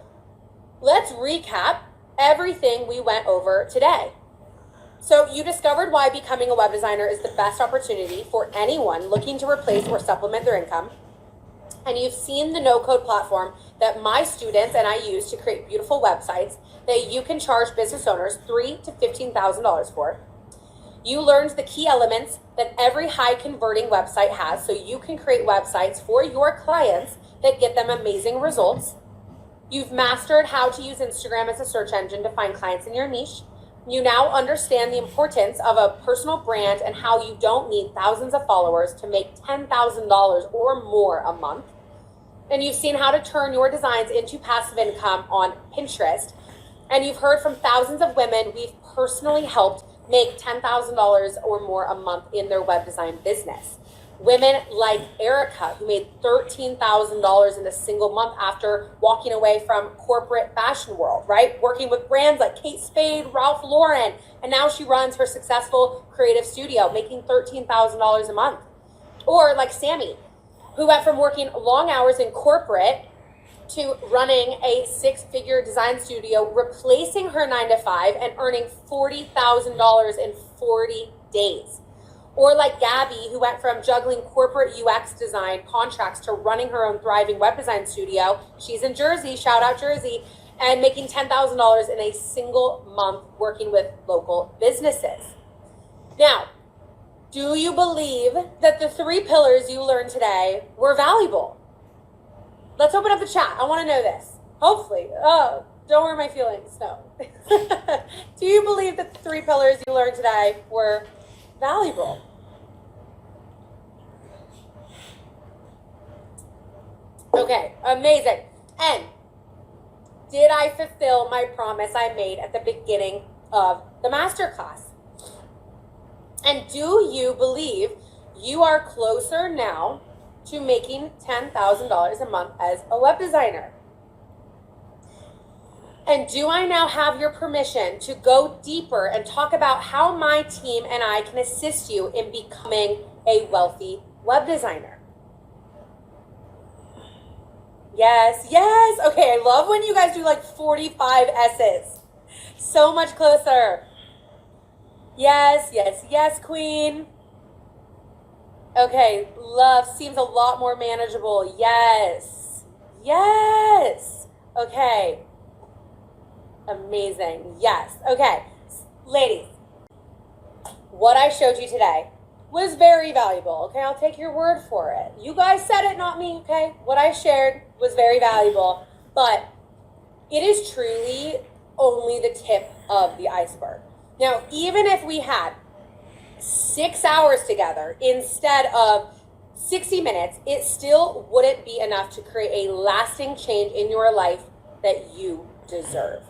A: let's recap everything we went over today. So you discovered why becoming a web designer is the best opportunity for anyone looking to replace or supplement their income. And you've seen the no-code platform that my students and I use to create beautiful websites that you can charge business owners $3,000 to $15,000 for. You learned the key elements that every high-converting website has, so you can create websites for your clients that get them amazing results. You've mastered how to use Instagram as a search engine to find clients in your niche. You now understand the importance of a personal brand and how you don't need thousands of followers to make $10,000 or more a month. And you've seen how to turn your designs into passive income on Pinterest. And you've heard from thousands of women we've personally helped make $10,000 or more a month in their web design business. Women like Erica, who made $13,000 in a single month after walking away from corporate fashion world, right? Working with brands like Kate Spade, Ralph Lauren, and now she runs her successful creative studio, making $13,000 a month. Or like Sammy, who went from working long hours in corporate to running a 6-figure design studio, replacing her 9-to-5 and earning $40,000 in 40 days. Or like Gabby, who went from juggling corporate UX design contracts to running her own thriving web design studio. She's in Jersey, shout out Jersey, and making $10,000 in a single month working with local businesses. Now, do you believe that the 3 pillars you learned today were valuable? Let's open up the chat. I want to know this. Hopefully. Oh, don't hurt my feelings. No. Do you believe that the 3 pillars you learned today were valuable? Okay, amazing. And did I fulfill my promise I made at the beginning of the masterclass? And do you believe you are closer now to making $10,000 a month as a web designer? And do I now have your permission to go deeper and talk about how my team and I can assist you in becoming a wealthy web designer? Yes, yes. Okay, I love when you guys do like 45 S's. So much closer. Yes, yes, yes, queen. Okay, love seems a lot more manageable. Yes, yes. Okay. Amazing. Yes. Okay. Ladies, what I showed you today was very valuable. Okay, I'll take your word for it. You guys said it, not me. Okay, what I shared was very valuable, but it is truly only the tip of the iceberg. Now, even if we had 6 hours together instead of 60 minutes, it still wouldn't be enough to create a lasting change in your life that you deserve.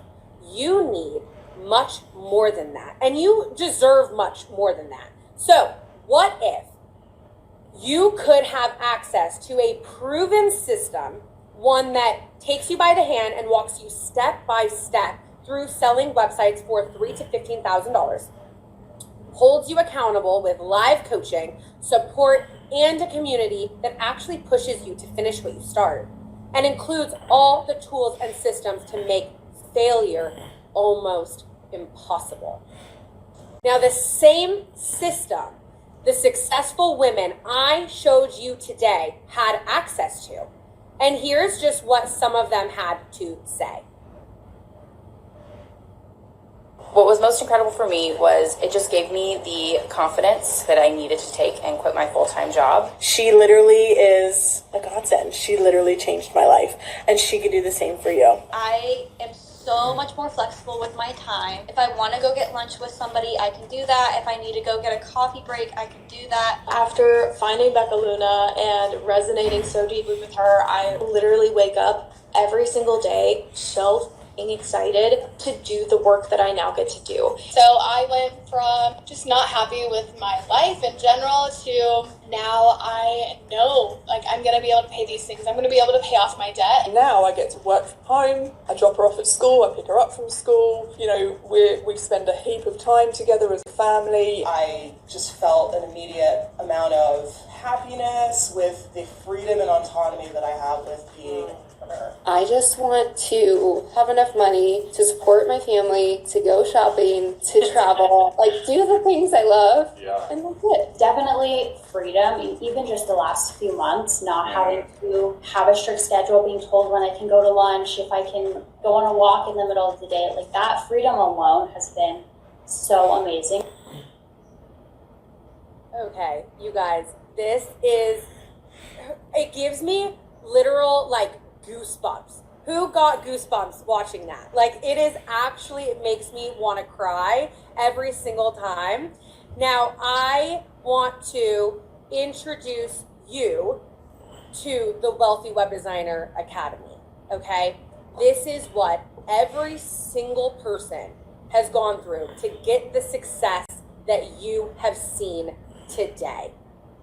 A: You need much more than that, and you deserve much more than that. So, what if you could have access to a proven system, one that takes you by the hand and walks you step by step through selling websites for $3,000 to $15,000, holds you accountable with live coaching, support, and a community that actually pushes you to finish what you start, and includes all the tools and systems to make failure almost impossible. Now, the same system the successful women I showed you today had access to, and here's just what some of them had to say.
B: What was most incredible for me was it just gave me the confidence that I needed to take and quit my full-time job.
C: She literally is a godsend. She literally changed my life, and she could do the same for you.
D: I am so much more flexible with my time. If I want to go get lunch with somebody, I can do that. If I need to go get a coffee break, I can do that.
E: After finding Becca Luna and resonating so deeply with her, I literally wake up every single day so excited to do the work that I now get to do.
F: So I went from just not happy with my life in general to now I know, like, I'm going to be able to pay these things. I'm going to be able to pay off my debt.
G: Now I get to work from home. I drop her off at school. I pick her up from school. You know, we spend a heap of time together as a family.
H: I just felt an immediate amount of happiness with the freedom and autonomy that I have with being an entrepreneur.
I: I just want to have enough money to support my family, to go shopping, to travel, like do the things I love, and that's it.
J: Definitely freedom, even just the last few months, not having to have a strict schedule, being told when I can go to lunch, if I can go on a walk in the middle of the day, like that freedom alone has been so amazing.
A: Okay, you guys, this is, it gives me literal, like, goosebumps. Who got goosebumps watching that? Like, it is actually, it makes me want to cry every single time. Now, I want to introduce you to the Wealthy Web Designer Academy, okay? This is what every single person has gone through to get the success that you have seen today.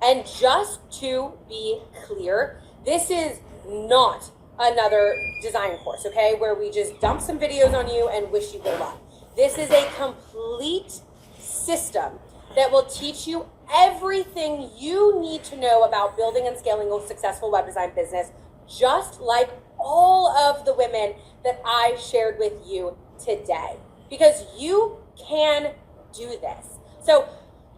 A: And just to be clear, this is not another design course, okay, where we just dump some videos on you and wish you good luck. This is a complete system that will teach you everything you need to know about building and scaling a successful web design business, just like all of the women that I shared with you today, because you can do this. So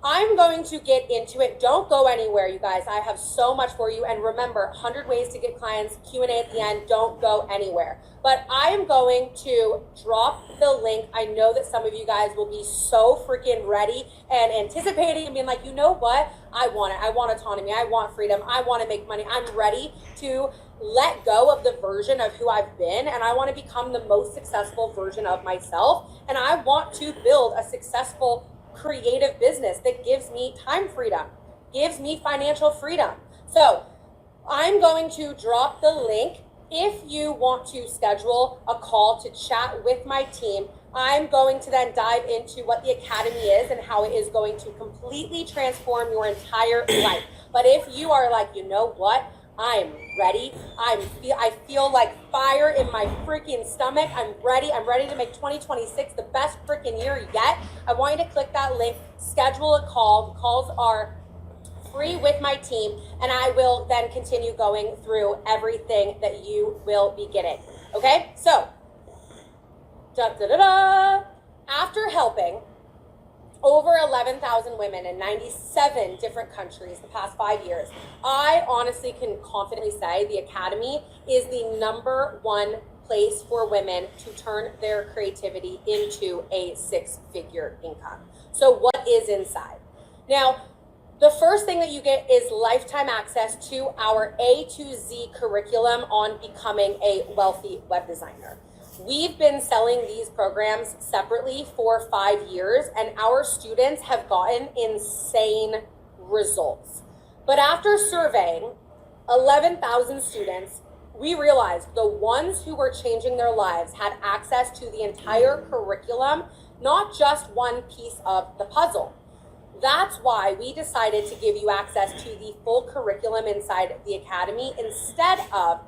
A: I'm going to get into it. Don't go anywhere, you guys. I have so much for you. And remember, 100 ways to get clients, Q&A at the end. Don't go anywhere. But I am going to drop the link. I know that some of you guys will be so freaking ready and anticipating and being like, you know what? I want it. I want autonomy. I want freedom. I want to make money. I'm ready to let go of the version of who I've been, and I want to become the most successful version of myself. And I want to build a successful creative business that gives me time freedom, gives me financial freedom. So I'm going to drop the link. If you want to schedule a call to chat with my team, I'm going to then dive into what the Academy is and how it is going to completely transform your entire life. But if you are like, you know what, I'm ready. I feel like fire in my freaking stomach. I'm ready. I'm ready to make 2026 the best freaking year yet. I want you to click that link, schedule a call. The calls are free with my team, and I will then continue going through everything that you will be getting. Okay, so after helping over 11,000 women in 97 different countries the past 5 years, I honestly can confidently say the Academy is the #1 place for women to turn their creativity into a 6-figure income. So what is inside? Now, the first thing that you get is lifetime access to our A to Z curriculum on becoming a wealthy web designer. We've been selling these programs separately for 5 years, and our students have gotten insane results. But after surveying 11,000 students, we realized the ones who were changing their lives had access to the entire curriculum, not just one piece of the puzzle. That's why we decided to give you access to the full curriculum inside the Academy instead of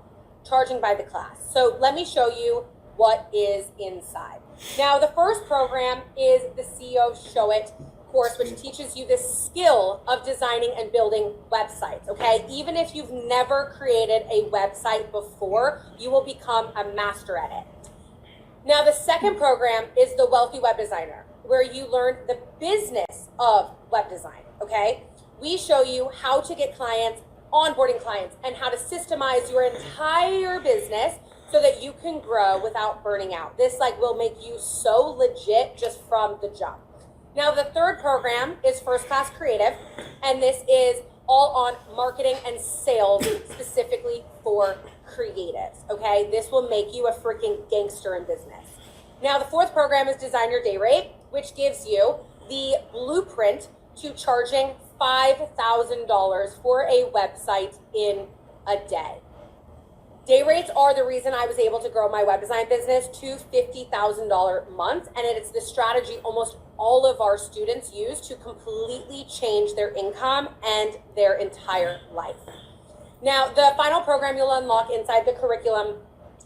A: charging by the class. So let me show you what is inside. Now, the first program is the CEO Show It course, which teaches you the skill of designing and building websites, okay? Even if you've never created a website before, you will become a master at it. Now, the second program is the Wealthy Web Designer, where you learn the business of web design, okay? We show you how to get clients, onboarding clients, and how to systemize your entire business so that you can grow without burning out. This will make you so legit just from the jump. Now, the third program is First Class Creative, and this is all on marketing and sales specifically for creatives, okay? This will make you a freaking gangster in business. Now, the fourth program is Design Your Day Rate, which gives you the blueprint to charging $5,000 for a website in a day. Day rates are the reason I was able to grow my web design business to $50,000 a month, and it's the strategy almost all of our students use to completely change their income and their entire life. Now, the final program you'll unlock inside the curriculum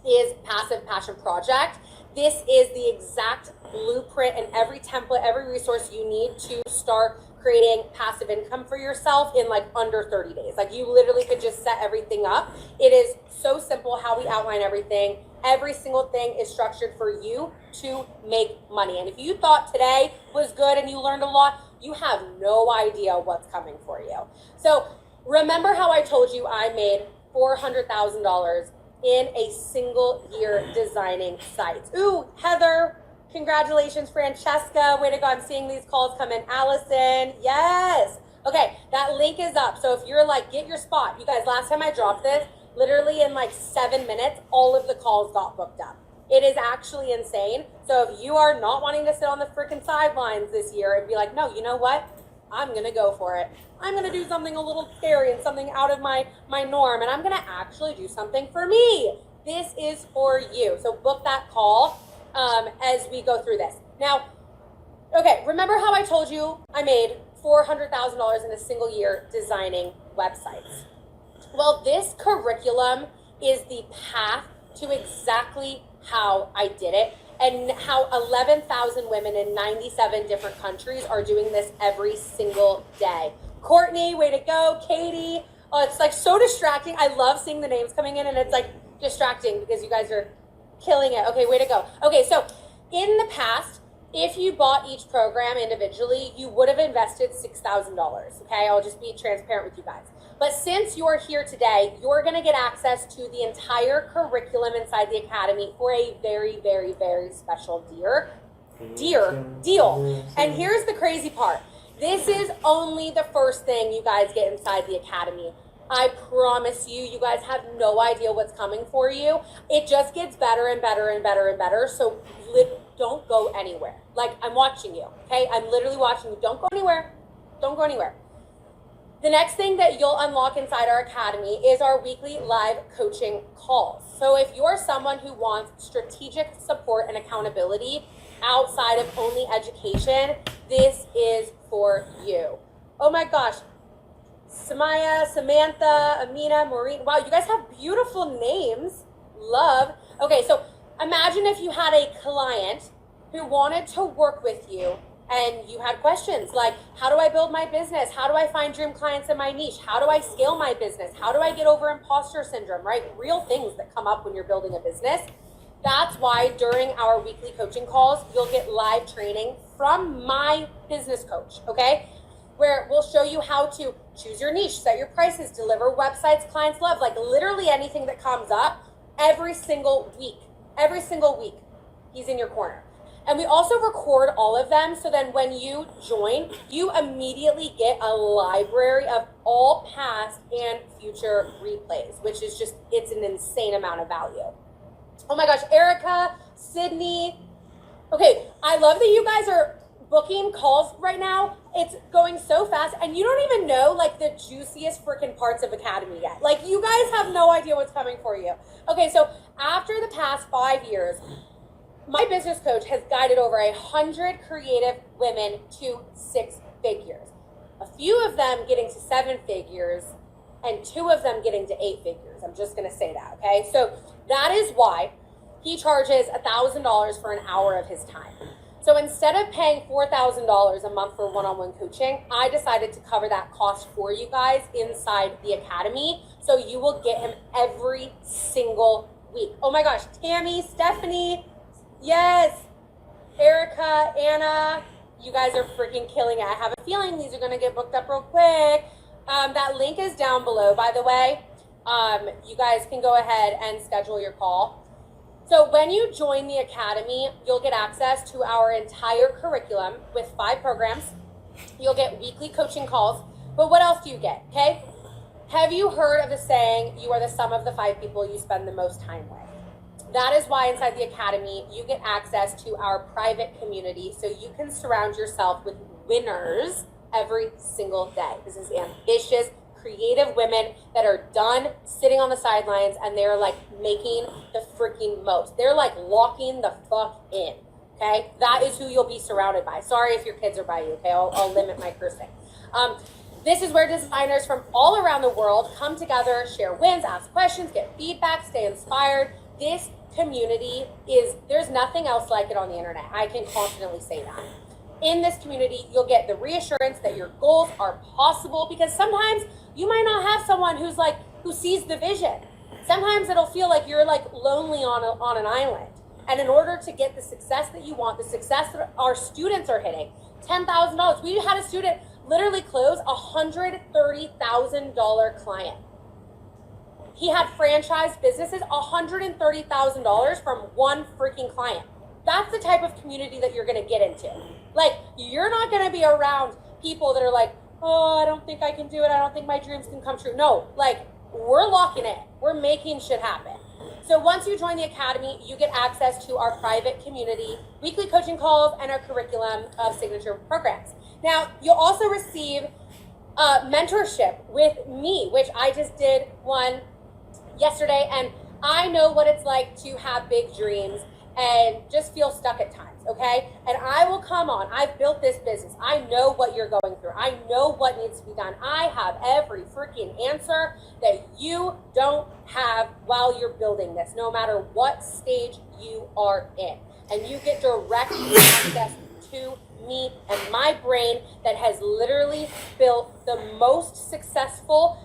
A: is Passive Passion Project. This is the exact blueprint and every template, every resource you need to start creating passive income for yourself in under 30 days. You literally could just set everything up. It is so simple how we outline everything. Every single thing is structured for you to make money. And if you thought today was good and you learned a lot, you have no idea what's coming for you. So remember how I told you I made $400,000 in a single year designing sites. Ooh, Heather, congratulations. Francesca, way to go. I'm seeing these calls come in. Allison, yes. Okay, that link is up. So if you're get your spot. You guys, last time I dropped this, literally in 7 minutes, all of the calls got booked up. It is actually insane. So if you are not wanting to sit on the freaking sidelines this year and be like, no, you know what? I'm going to go for it. I'm going to do something a little scary and something out of my norm, and I'm going to actually do something for me. This is for you. So book that call as we go through this. Now, okay, remember how I told you I made $400,000 in a single year designing websites? Well, this curriculum is the path to exactly how I did it, and how 11,000 women in 97 different countries are doing this every single day. Courtney, way to go. Katie, oh, it's so distracting. I love seeing the names coming in, and it's distracting because you guys are killing it. Okay, way to go. Okay, so in the past, if you bought each program individually, you would have invested $6,000. Okay, I'll just be transparent with you guys. But since you're here today, you're going to get access to the entire curriculum inside the Academy for a very, very, very special deal. And here's the crazy part. This is only the first thing you guys get inside the Academy. I promise you, you guys have no idea what's coming for you. It just gets better and better and better and better. So don't go anywhere. I'm watching you, okay? I'm literally watching you. Don't go anywhere. Don't go anywhere. The next thing that you'll unlock inside our Academy is our weekly live coaching calls. So if you're someone who wants strategic support and accountability outside of only education, this is for you. Oh my gosh. Samaya, Samantha, Amina, Maureen. Wow, you guys have beautiful names. Love. Okay, so imagine if you had a client who wanted to work with you and you had questions like, how do I build my business? How do I find dream clients in my niche? How do I scale my business? How do I get over imposter syndrome, right? Real things that come up when you're building a business. That's why during our weekly coaching calls, you'll get live training from my business coach, okay? Where we'll show you how to choose your niche, set your prices, deliver websites clients love, like literally anything that comes up every single week. Every single week, he's in your corner. And we also record all of them, so then when you join, you immediately get a library of all past and future replays, which is just, it's an insane amount of value. Oh my gosh, Erica, Sydney. Okay, I love that you guys are booking calls right now. It's going so fast, and you don't even know like the juiciest freaking parts of Academy yet. Like, you guys have no idea what's coming for you. Okay, so after the past 5 years, my business coach has guided over 100 creative women to 6 figures. A few of them getting to 7 figures, and 2 of them getting to 8 figures. I'm just gonna say that, okay? So that is why he charges $1,000 for an hour of his time. So instead of paying $4,000 a month for one-on-one coaching, I decided to cover that cost for you guys inside the Academy. So you will get him every single week. Oh my gosh, Tammy, Stephanie, yes, Erica, Anna, you guys are freaking killing it. I have a feeling these are gonna get booked up real quick. That link is down below, by the way. You guys can go ahead and schedule your call. So when you join the Academy, you'll get access to our entire curriculum with 5 programs. You'll get weekly coaching calls. But what else do you get, okay? Have you heard of the saying, you are the sum of the 5 people you spend the most time with? That is why inside the Academy, you get access to our private community so you can surround yourself with winners every single day. This is ambitious, creative women that are done sitting on the sidelines, and they're like making the freaking most. They're like locking the fuck in, okay? That is who you'll be surrounded by. Sorry if your kids are by you, okay? I'll limit my cursing. This is where designers from all around the world come together, share wins, ask questions, get feedback, stay inspired. This community there's nothing else like it on the internet. I can confidently say that. In this community, you'll get the reassurance that your goals are possible, because sometimes you might not have someone who sees the vision. Sometimes it'll feel like you're like lonely on an island. And in order to get the success that you want, the success that our students are hitting, $10,000. We had a student literally close a $130,000 client. He had franchise businesses, $130,000 from one freaking client. That's the type of community that you're going to get into. Like, you're not going to be around people that are like, oh, I don't think I can do it. I don't think my dreams can come true. No, like, we're locking in. We're making shit happen. So once you join the Academy, you get access to our private community, weekly coaching calls, and our curriculum of signature programs. Now, you'll also receive mentorship with me, which I just did one yesterday, and I know what it's like to have big dreams and just feel stuck at times, okay? And I will come on. I've built this business. I know what you're going through. I know what needs to be done. I have every freaking answer that you don't have while you're building this, no matter what stage you are in. And you get direct access to me and my brain that has literally built the most successful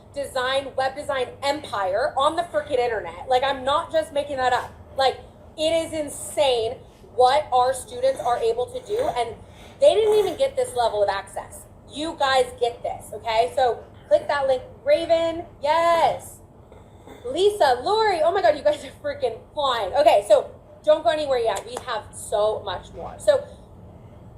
A: web design empire on the freaking internet. Like, I'm not just making that up. Like, it is insane what our students are able to do, and they didn't even get this level of access. You guys get this, okay? So click that link. Raven, yes. Lisa, Lori, oh my God, you guys are freaking flying. Okay, so don't go anywhere yet. We have so much more. So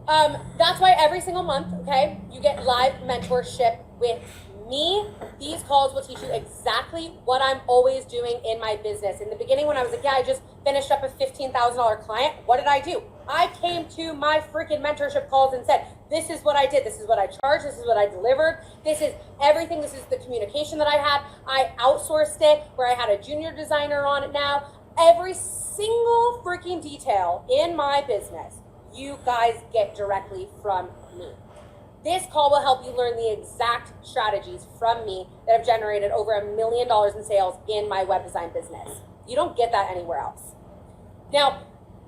A: that's why every single month, okay, you get live mentorship with me. These calls will teach you exactly what I'm always doing in my business. In the beginning, when I was like, I just finished up a $15,000 client, what did I do? I came to my freaking mentorship calls and said, this is what I did. This is what I charged. This is what I delivered. This is everything. This is the communication that I had. I outsourced it where I had a junior designer on it now. Every single freaking detail in my business, you guys get directly from me. This call will help you learn the exact strategies from me that have generated over $1 million in sales in my web design business. You don't get that anywhere else. Now,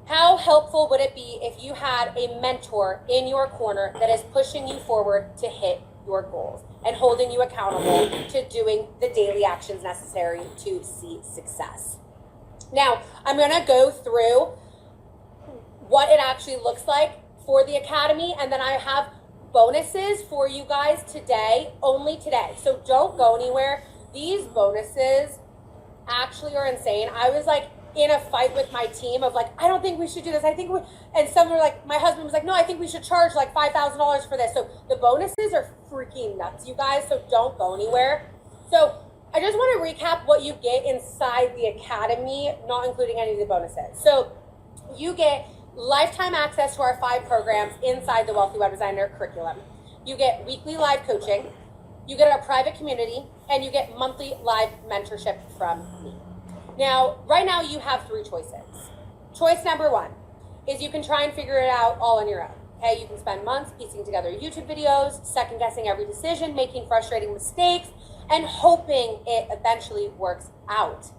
A: how helpful would it be if you had a mentor in your corner that is pushing you forward to hit your goals and holding you accountable to doing the daily actions necessary to see success? Now, I'm going to go through what it actually looks like for the Academy, and then I have bonuses for you guys today, only today. So don't go anywhere. These bonuses actually are insane. I was like in a fight with my team of like, I don't think we should do this. And some were like, my husband was like, no, I think we should charge like $5,000 for this. So the bonuses are freaking nuts, you guys. So don't go anywhere. So I just want to recap what you get inside the Academy, not including any of the bonuses. So you get lifetime access to our 5 programs inside the Wealthy Web Designer curriculum. You get weekly live coaching, you get our private community, and you get monthly live mentorship from me. Now, right now you have 3 choices. Choice number 1 is you can try and figure it out all on your own. Okay, you can spend months piecing together YouTube videos, second guessing every decision, making frustrating mistakes, and hoping it eventually works out.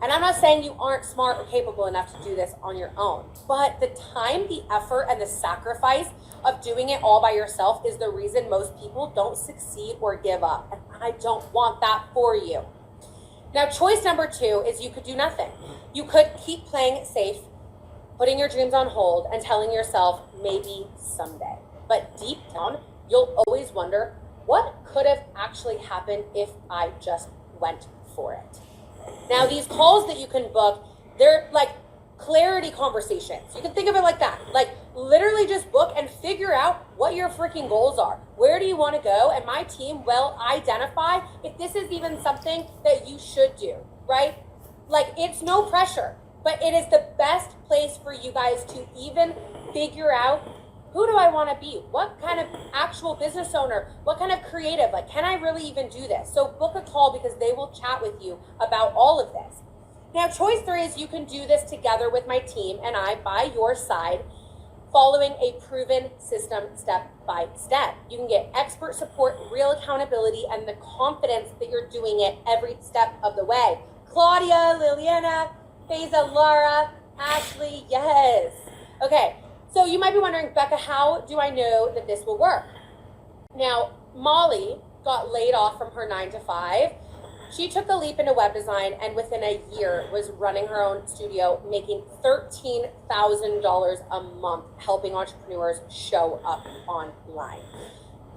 A: And I'm not saying you aren't smart or capable enough to do this on your own, but the time, the effort, and the sacrifice of doing it all by yourself is the reason most people don't succeed or give up. And I don't want that for you. Now, choice number 2 is you could do nothing. You could keep playing it safe, putting your dreams on hold, and telling yourself maybe someday. But deep down, you'll always wonder, what could have actually happened if I just went for it? Now, these calls that you can book, they're like clarity conversations. You can think of it like that. Like literally just book and figure out what your freaking goals are. Where do you want to go? And my team will identify if this is even something that you should do, right? Like it's no pressure, but it is the best place for you guys to even figure out, who do I want to be? What kind of actual business owner? What kind of creative? Like, can I really even do this? So book a call because they will chat with you about all of this. Now, choice 3 is you can do this together with my team and I by your side, following a proven system step by step. You can get expert support, real accountability, and the confidence that you're doing it every step of the way. Claudia, Liliana, Faiza, Laura, Ashley, yes. Okay. So you might be wondering, Becca, how do I know that this will work? Now, Molly got laid off from her 9 to 5. She took a leap into web design and within a year was running her own studio, making $13,000 a month, helping entrepreneurs show up online.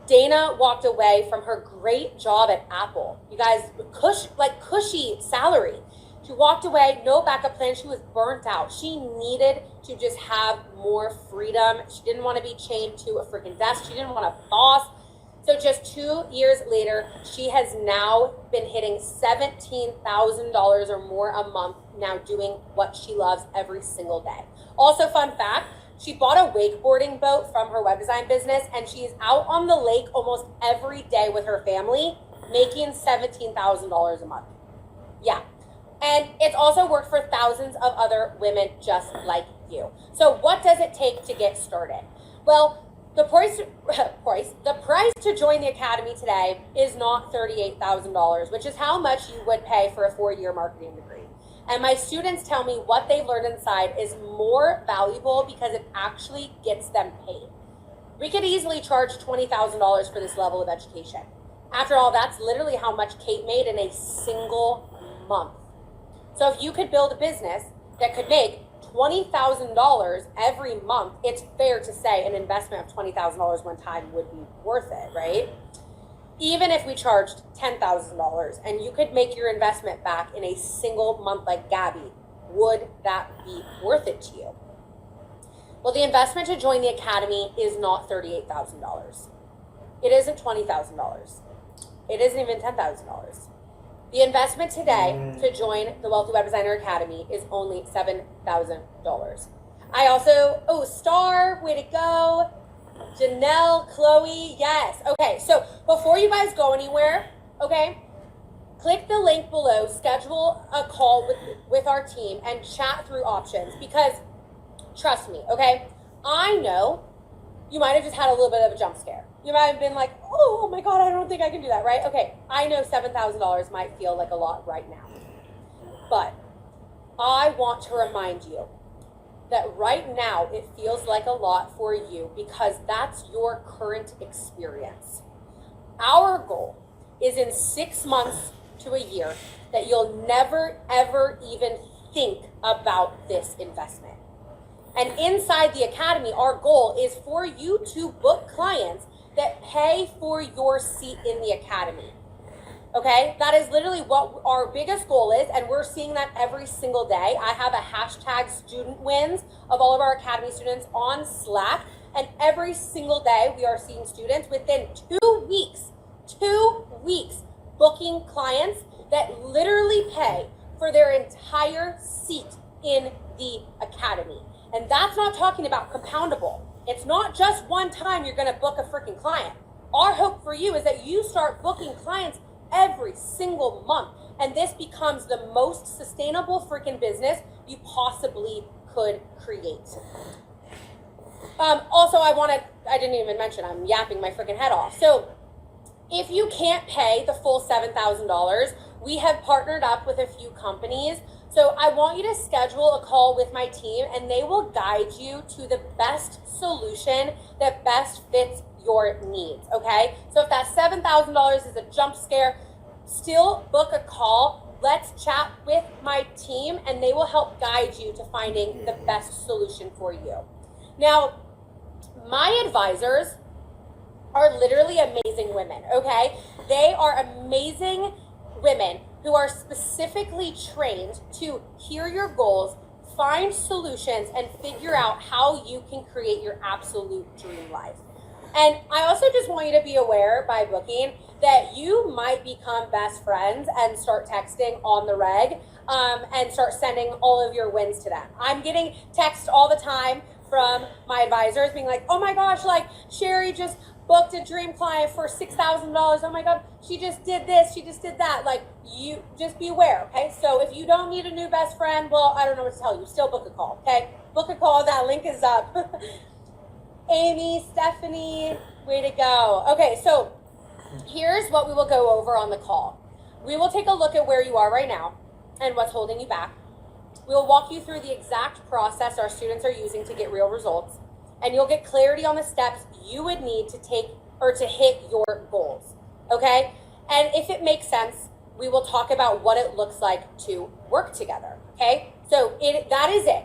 A: Dana walked away from her great job at Apple. You guys, cushy salary. She walked away, no backup plan. She was burnt out. She needed to just have more freedom. She didn't want to be chained to a freaking desk. She didn't want a boss. So just 2 years later, she has now been hitting $17,000 or more a month now doing what she loves every single day. Also, fun fact, she bought a wakeboarding boat from her web design business and she's out on the lake almost every day with her family, making $17,000 a month. Yeah. And it's also worked for thousands of other women just like you. So what does it take to get started? Well, the price to join the Academy today is not $38,000, which is how much you would pay for a 4-year marketing degree. And my students tell me what they've learned inside is more valuable because it actually gets them paid. We could easily charge $20,000 for this level of education. After all, that's literally how much Kate made in a single month. So if you could build a business that could make $20,000 every month, it's fair to say an investment of $20,000 one time would be worth it, right? Even if we charged $10,000 and you could make your investment back in a single month like Gabby, would that be worth it to you? Well, the investment to join the Academy is not $38,000. It isn't $20,000. It isn't even $10,000. The investment today to join the Wealthy Web Designer Academy is only $7,000. I also, Star, way to go. Janelle, Chloe, yes. Okay, so before you guys go anywhere, okay, click the link below, schedule a call with our team and chat through options because trust me, okay, I know you might have just had a little bit of a jump scare. You might have been like, oh my God, I don't think I can do that, right? Okay, I know $7,000 might feel like a lot right now. But I want to remind you that right now it feels like a lot for you because that's your current experience. Our goal is in 6 months to a year that you'll never, ever even think about this investment. And inside the academy, our goal is for you to book clients that pay for your seat in the academy. Okay, that is literally what our biggest goal is, and we're seeing that every single day. I have a hashtag student wins of all of our academy students on Slack, and every single day we are seeing students within 2 weeks booking clients that literally pay for their entire seat in the academy. And that's not talking about compoundable. It's not just one time you're going to book a freaking client. Our hope for you is that you start booking clients every single month, and this becomes the most sustainable freaking business you possibly could create. Also, I didn't even mention, I'm yapping my freaking head off. So if you can't pay the full $7,000, we have partnered up with a few companies. So I want you to schedule a call with my team, and they will guide you to the best solution that best fits your needs, okay? So if that $7,000 is a jump scare, still book a call. Let's chat with my team, and they will help guide you to finding the best solution for you. Now, my advisors are literally amazing women, okay? They are amazing women who are specifically trained to hear your goals, find solutions, and figure out how you can create your absolute dream life. And I also just want you to be aware by booking that you might become best friends and start texting on the reg and start sending all of your wins to them. I'm getting texts all the time from my advisors being like, oh my gosh, like Sherry just booked a dream client for $6,000. Oh my God, she just did this, she just did that. Like, you just be aware, okay? So if you don't need a new best friend, well, I don't know what to tell you. Still book a call, okay? Book a call, that link is up. Amy, Stephanie, way to go. Okay, so here's what we will go over on the call. We will take a look at where you are right now and what's holding you back. We will walk you through the exact process our students are using to get real results, and you'll get clarity on the steps you would need to take or to hit your goals, okay? And if it makes sense, we will talk about what it looks like to work together, okay? So that is it.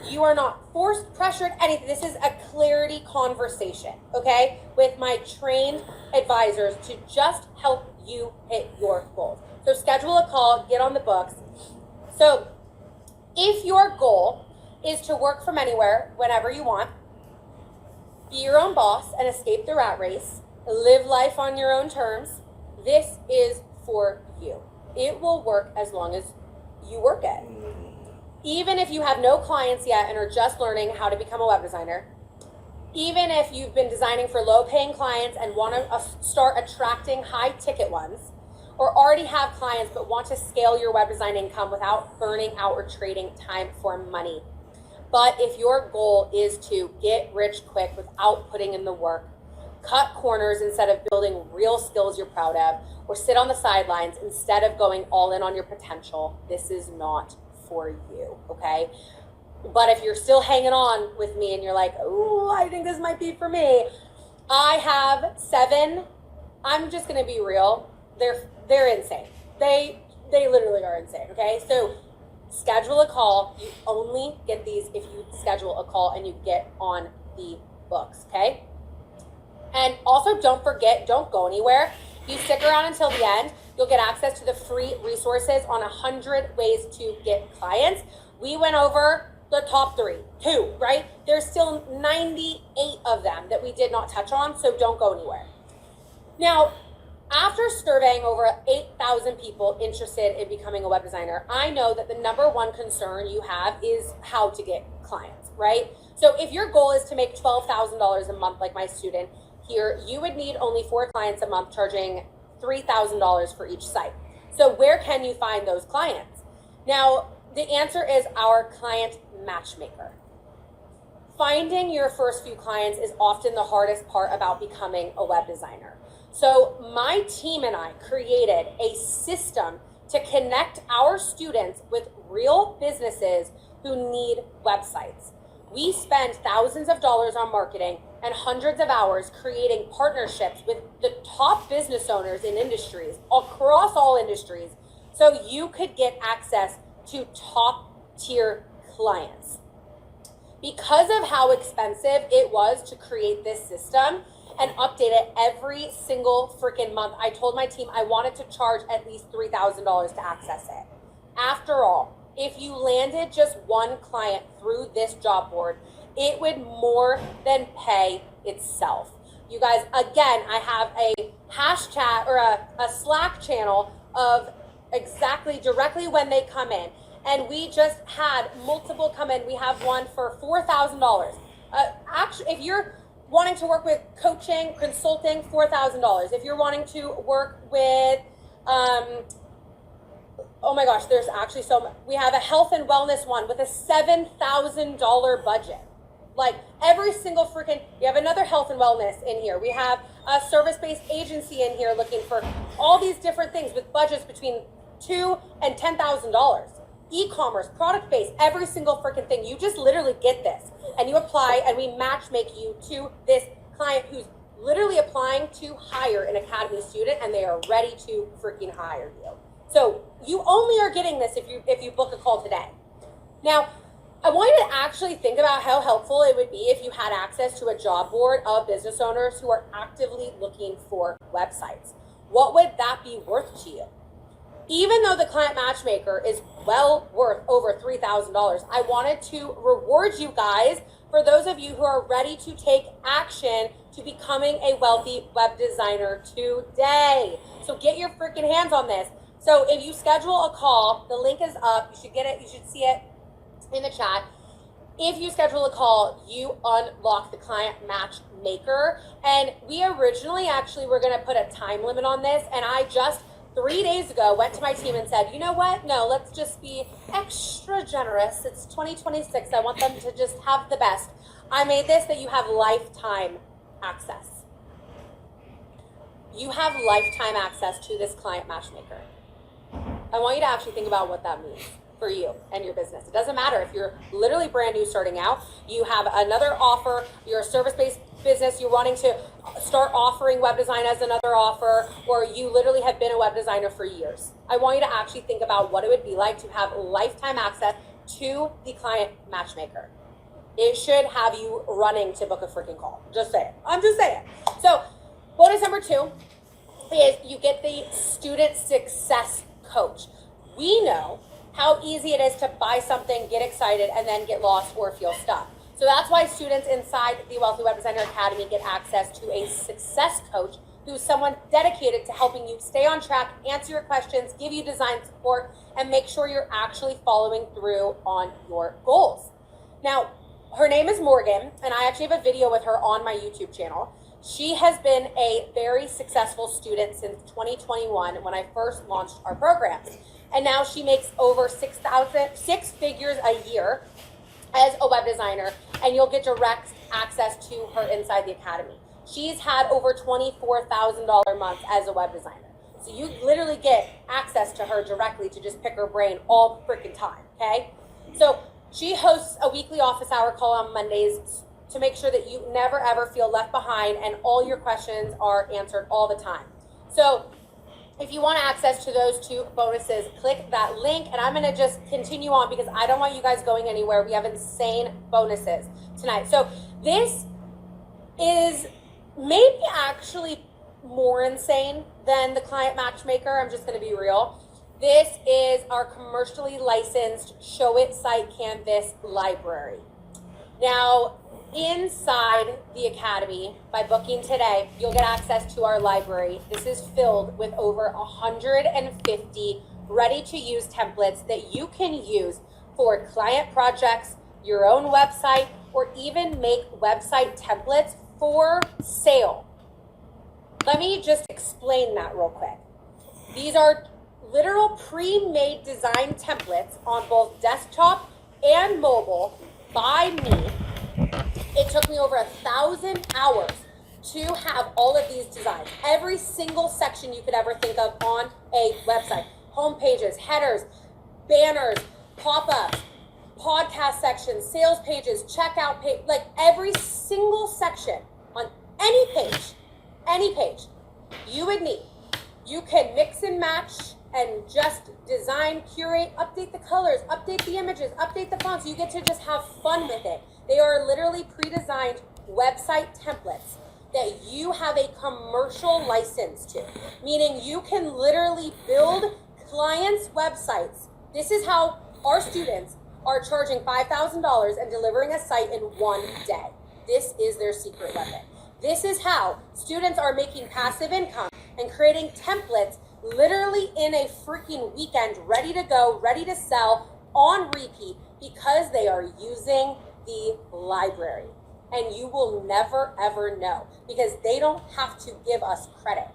A: You are not forced, pressured, anything. This is a clarity conversation, okay? With my trained advisors to just help you hit your goals. So schedule a call, get on the books. So if your goal is to work from anywhere, whenever you want, be your own boss and escape the rat race, live life on your own terms, this is for you. It will work as long as you work it. Even if you have no clients yet and are just learning how to become a web designer, even if you've been designing for low-paying clients and want to start attracting high-ticket ones, or already have clients but want to scale your web design income without burning out or trading time for money. But if your goal is to get rich quick without putting in the work, cut corners instead of building real skills you're proud of, or sit on the sidelines instead of going all in on your potential, this is not for you, okay? But if you're still hanging on with me and you're like, oh, I think this might be for me, I have 7. I'm just gonna be real. They're insane. They literally are insane, okay? So schedule a call. You only get these if you schedule a call and you get on the books, okay? And also don't forget, don't go anywhere. If you stick around until the end, you'll get access to the free resources on 100 ways to get clients. We went over the top 2, right? There's still 98 of them that we did not touch on, so don't go anywhere. Now, after surveying over 8,000 people interested in becoming a web designer, I know that the number one concern you have is how to get clients, right? So if your goal is to make $12,000 a month like my student here, you would need only 4 clients a month charging $3,000 for each site. So where can you find those clients? Now, the answer is our client matchmaker. finding your first few clients is often the hardest part about becoming a web designer. So my team and I created a system to connect our students with real businesses who need websites. We spend thousands of dollars on marketing and hundreds of hours creating partnerships with the top business owners in industries, across all industries, so you could get access to top tier clients. Because of how expensive it was to create this system and update it every single freaking month, I told my team I wanted to charge at least $3,000 to access it. After all, if you landed just one client through this job board, it would more than pay itself. You guys, again, I have a hashtag or a Slack channel of exactly directly when they come in. And we just had multiple come in. We have one for $4,000. Actually, if you're wanting to work with coaching, consulting, $4,000. If you're wanting to work with, oh my gosh, there's actually so much. We have a health and wellness one with a $7,000 budget. Like every single freaking, we have another health and wellness in here. We have a service-based agency in here looking for all these different things with budgets between $2,000 and $10,000. E-commerce, product-based, every single freaking thing. You just literally get this and you apply and we match make you to this client who's literally applying to hire an academy student and they are ready to freaking hire you. So you only are getting this if you book a call today. Now, I want you to actually think about how helpful it would be if you had access to a job board of business owners who are actively looking for websites. What would that be worth to you? Even though the client matchmaker is well worth over $3,000, I wanted to reward you guys for those of you who are ready to take action to becoming a wealthy web designer today. So get your freaking hands on this. So if you schedule a call, the link is up. You should get it. You should see it in the chat. If you schedule a call, you unlock the client matchmaker. And we originally actually were going to put a time limit on this. And I just 3 days ago went to my team and said, you know what? No, let's just be extra generous. It's 2026. I want them to just have the best. I made this that you have lifetime access. You have lifetime access to this client matchmaker. I want you to actually think about what that means for you and your business. It doesn't matter if you're literally brand new starting out, you have another offer, you're a service-based business, you're wanting to start offering web design as another offer, or you literally have been a web designer for years. I want you to actually think about what it would be like to have lifetime access to the client matchmaker. It should have you running to book a freaking call. Just saying. I'm just saying. So bonus number 2 is you get the student success coach. We know how easy it is to buy something, get excited, and then get lost or feel stuck. So that's why students inside the Wealthy Web Designer Academy get access to a success coach who's someone dedicated to helping you stay on track, answer your questions, give you design support, and make sure you're actually following through on your goals. Now, her name is Morgan, and I actually have a video with her on my YouTube channel. She has been a very successful student since 2021 when I first launched our programs. And now she makes over six figures a year as a web designer, and you'll get direct access to her inside the academy. She's had over $24,000 a month as a web designer. So you literally get access to her directly to just pick her brain all the freaking time, okay? So she hosts a weekly office hour call on Mondays to make sure that you never ever feel left behind and all your questions are answered all the time. So if you want access to those 2 bonuses, click that link, and I'm going to just continue on because I don't want you guys going anywhere. We have insane bonuses tonight. So this is maybe actually more insane than the client matchmaker. I'm just going to be real. This is our commercially licensed Show It Site Canvas library. Now, inside the academy, by booking today, you'll get access to our library. This is filled with over 150 ready-to-use templates that you can use for client projects, your own website, or even make website templates for sale. Let me just explain that real quick. These are literal pre-made design templates on both desktop and mobile by me It took me over 1,000 hours to have all of these designs. Every single section you could ever think of on a website. Home pages, headers, banners, pop-ups, podcast sections, sales pages, checkout page, like every single section on any page you would need. You can mix and match and just design, curate, update the colors, update the images, update the fonts. You get to just have fun with it. They are literally pre-designed website templates that you have a commercial license to, meaning you can literally build clients' websites. This is how our students are charging $5,000 and delivering a site in one day. This is their secret weapon. This is how students are making passive income and creating templates literally in a freaking weekend, ready to go, ready to sell, on repeat, because they are using the library. And you will never ever know, because they don't have to give us credit.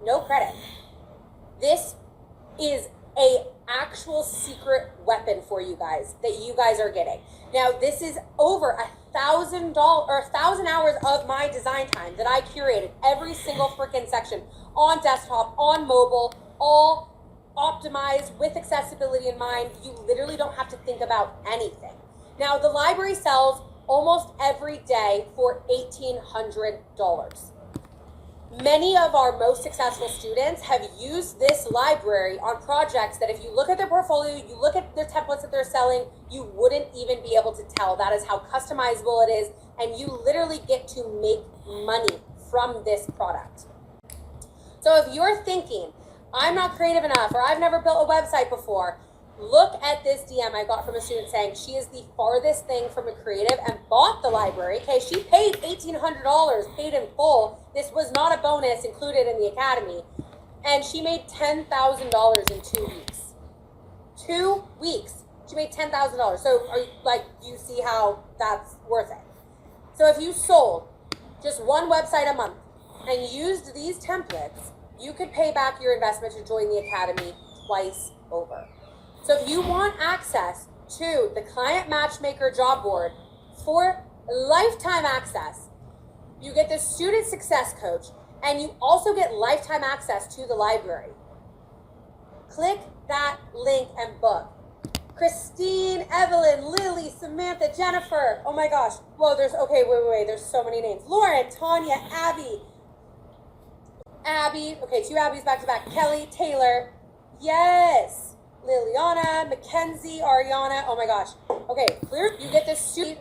A: No credit. This is a actual secret weapon for you guys that you guys are getting. Now, this is over $1,000 or 1,000 hours of my design time that I curated every single freaking section on desktop, on mobile, all optimized with accessibility in mind. You literally don't have to think about anything. Now, the library sells almost every day for $1,800. Many of our most successful students have used this library on projects that if you look at their portfolio, you look at the templates that they're selling, you wouldn't even be able to tell. That is how customizable it is, and you literally get to make money from this product. So if you're thinking, I'm not creative enough, or I've never built a website before, look at this DM I got from a student saying she is the farthest thing from a creative and bought the library. Okay, she paid $1,800, paid in full. This was not a bonus included in the academy. And she made $10,000 in 2 weeks. 2 weeks. She made $10,000. So are you, do you see how that's worth it? So if you sold just one website a month and used these templates, you could pay back your investment to join the academy twice over. So if you want access to the Client Matchmaker job board for lifetime access, you get the Student Success Coach, and you also get lifetime access to the library. Click that link and book. Christine, Evelyn, Lily, Samantha, Jennifer. Oh my gosh. Whoa, wait. There's so many names. Lauren, Tanya, Abby. Okay, 2 Abby's back to back. Kelly, Taylor. Yes. Liliana, Mackenzie, Ariana. Oh my gosh. Okay, clear. You get this student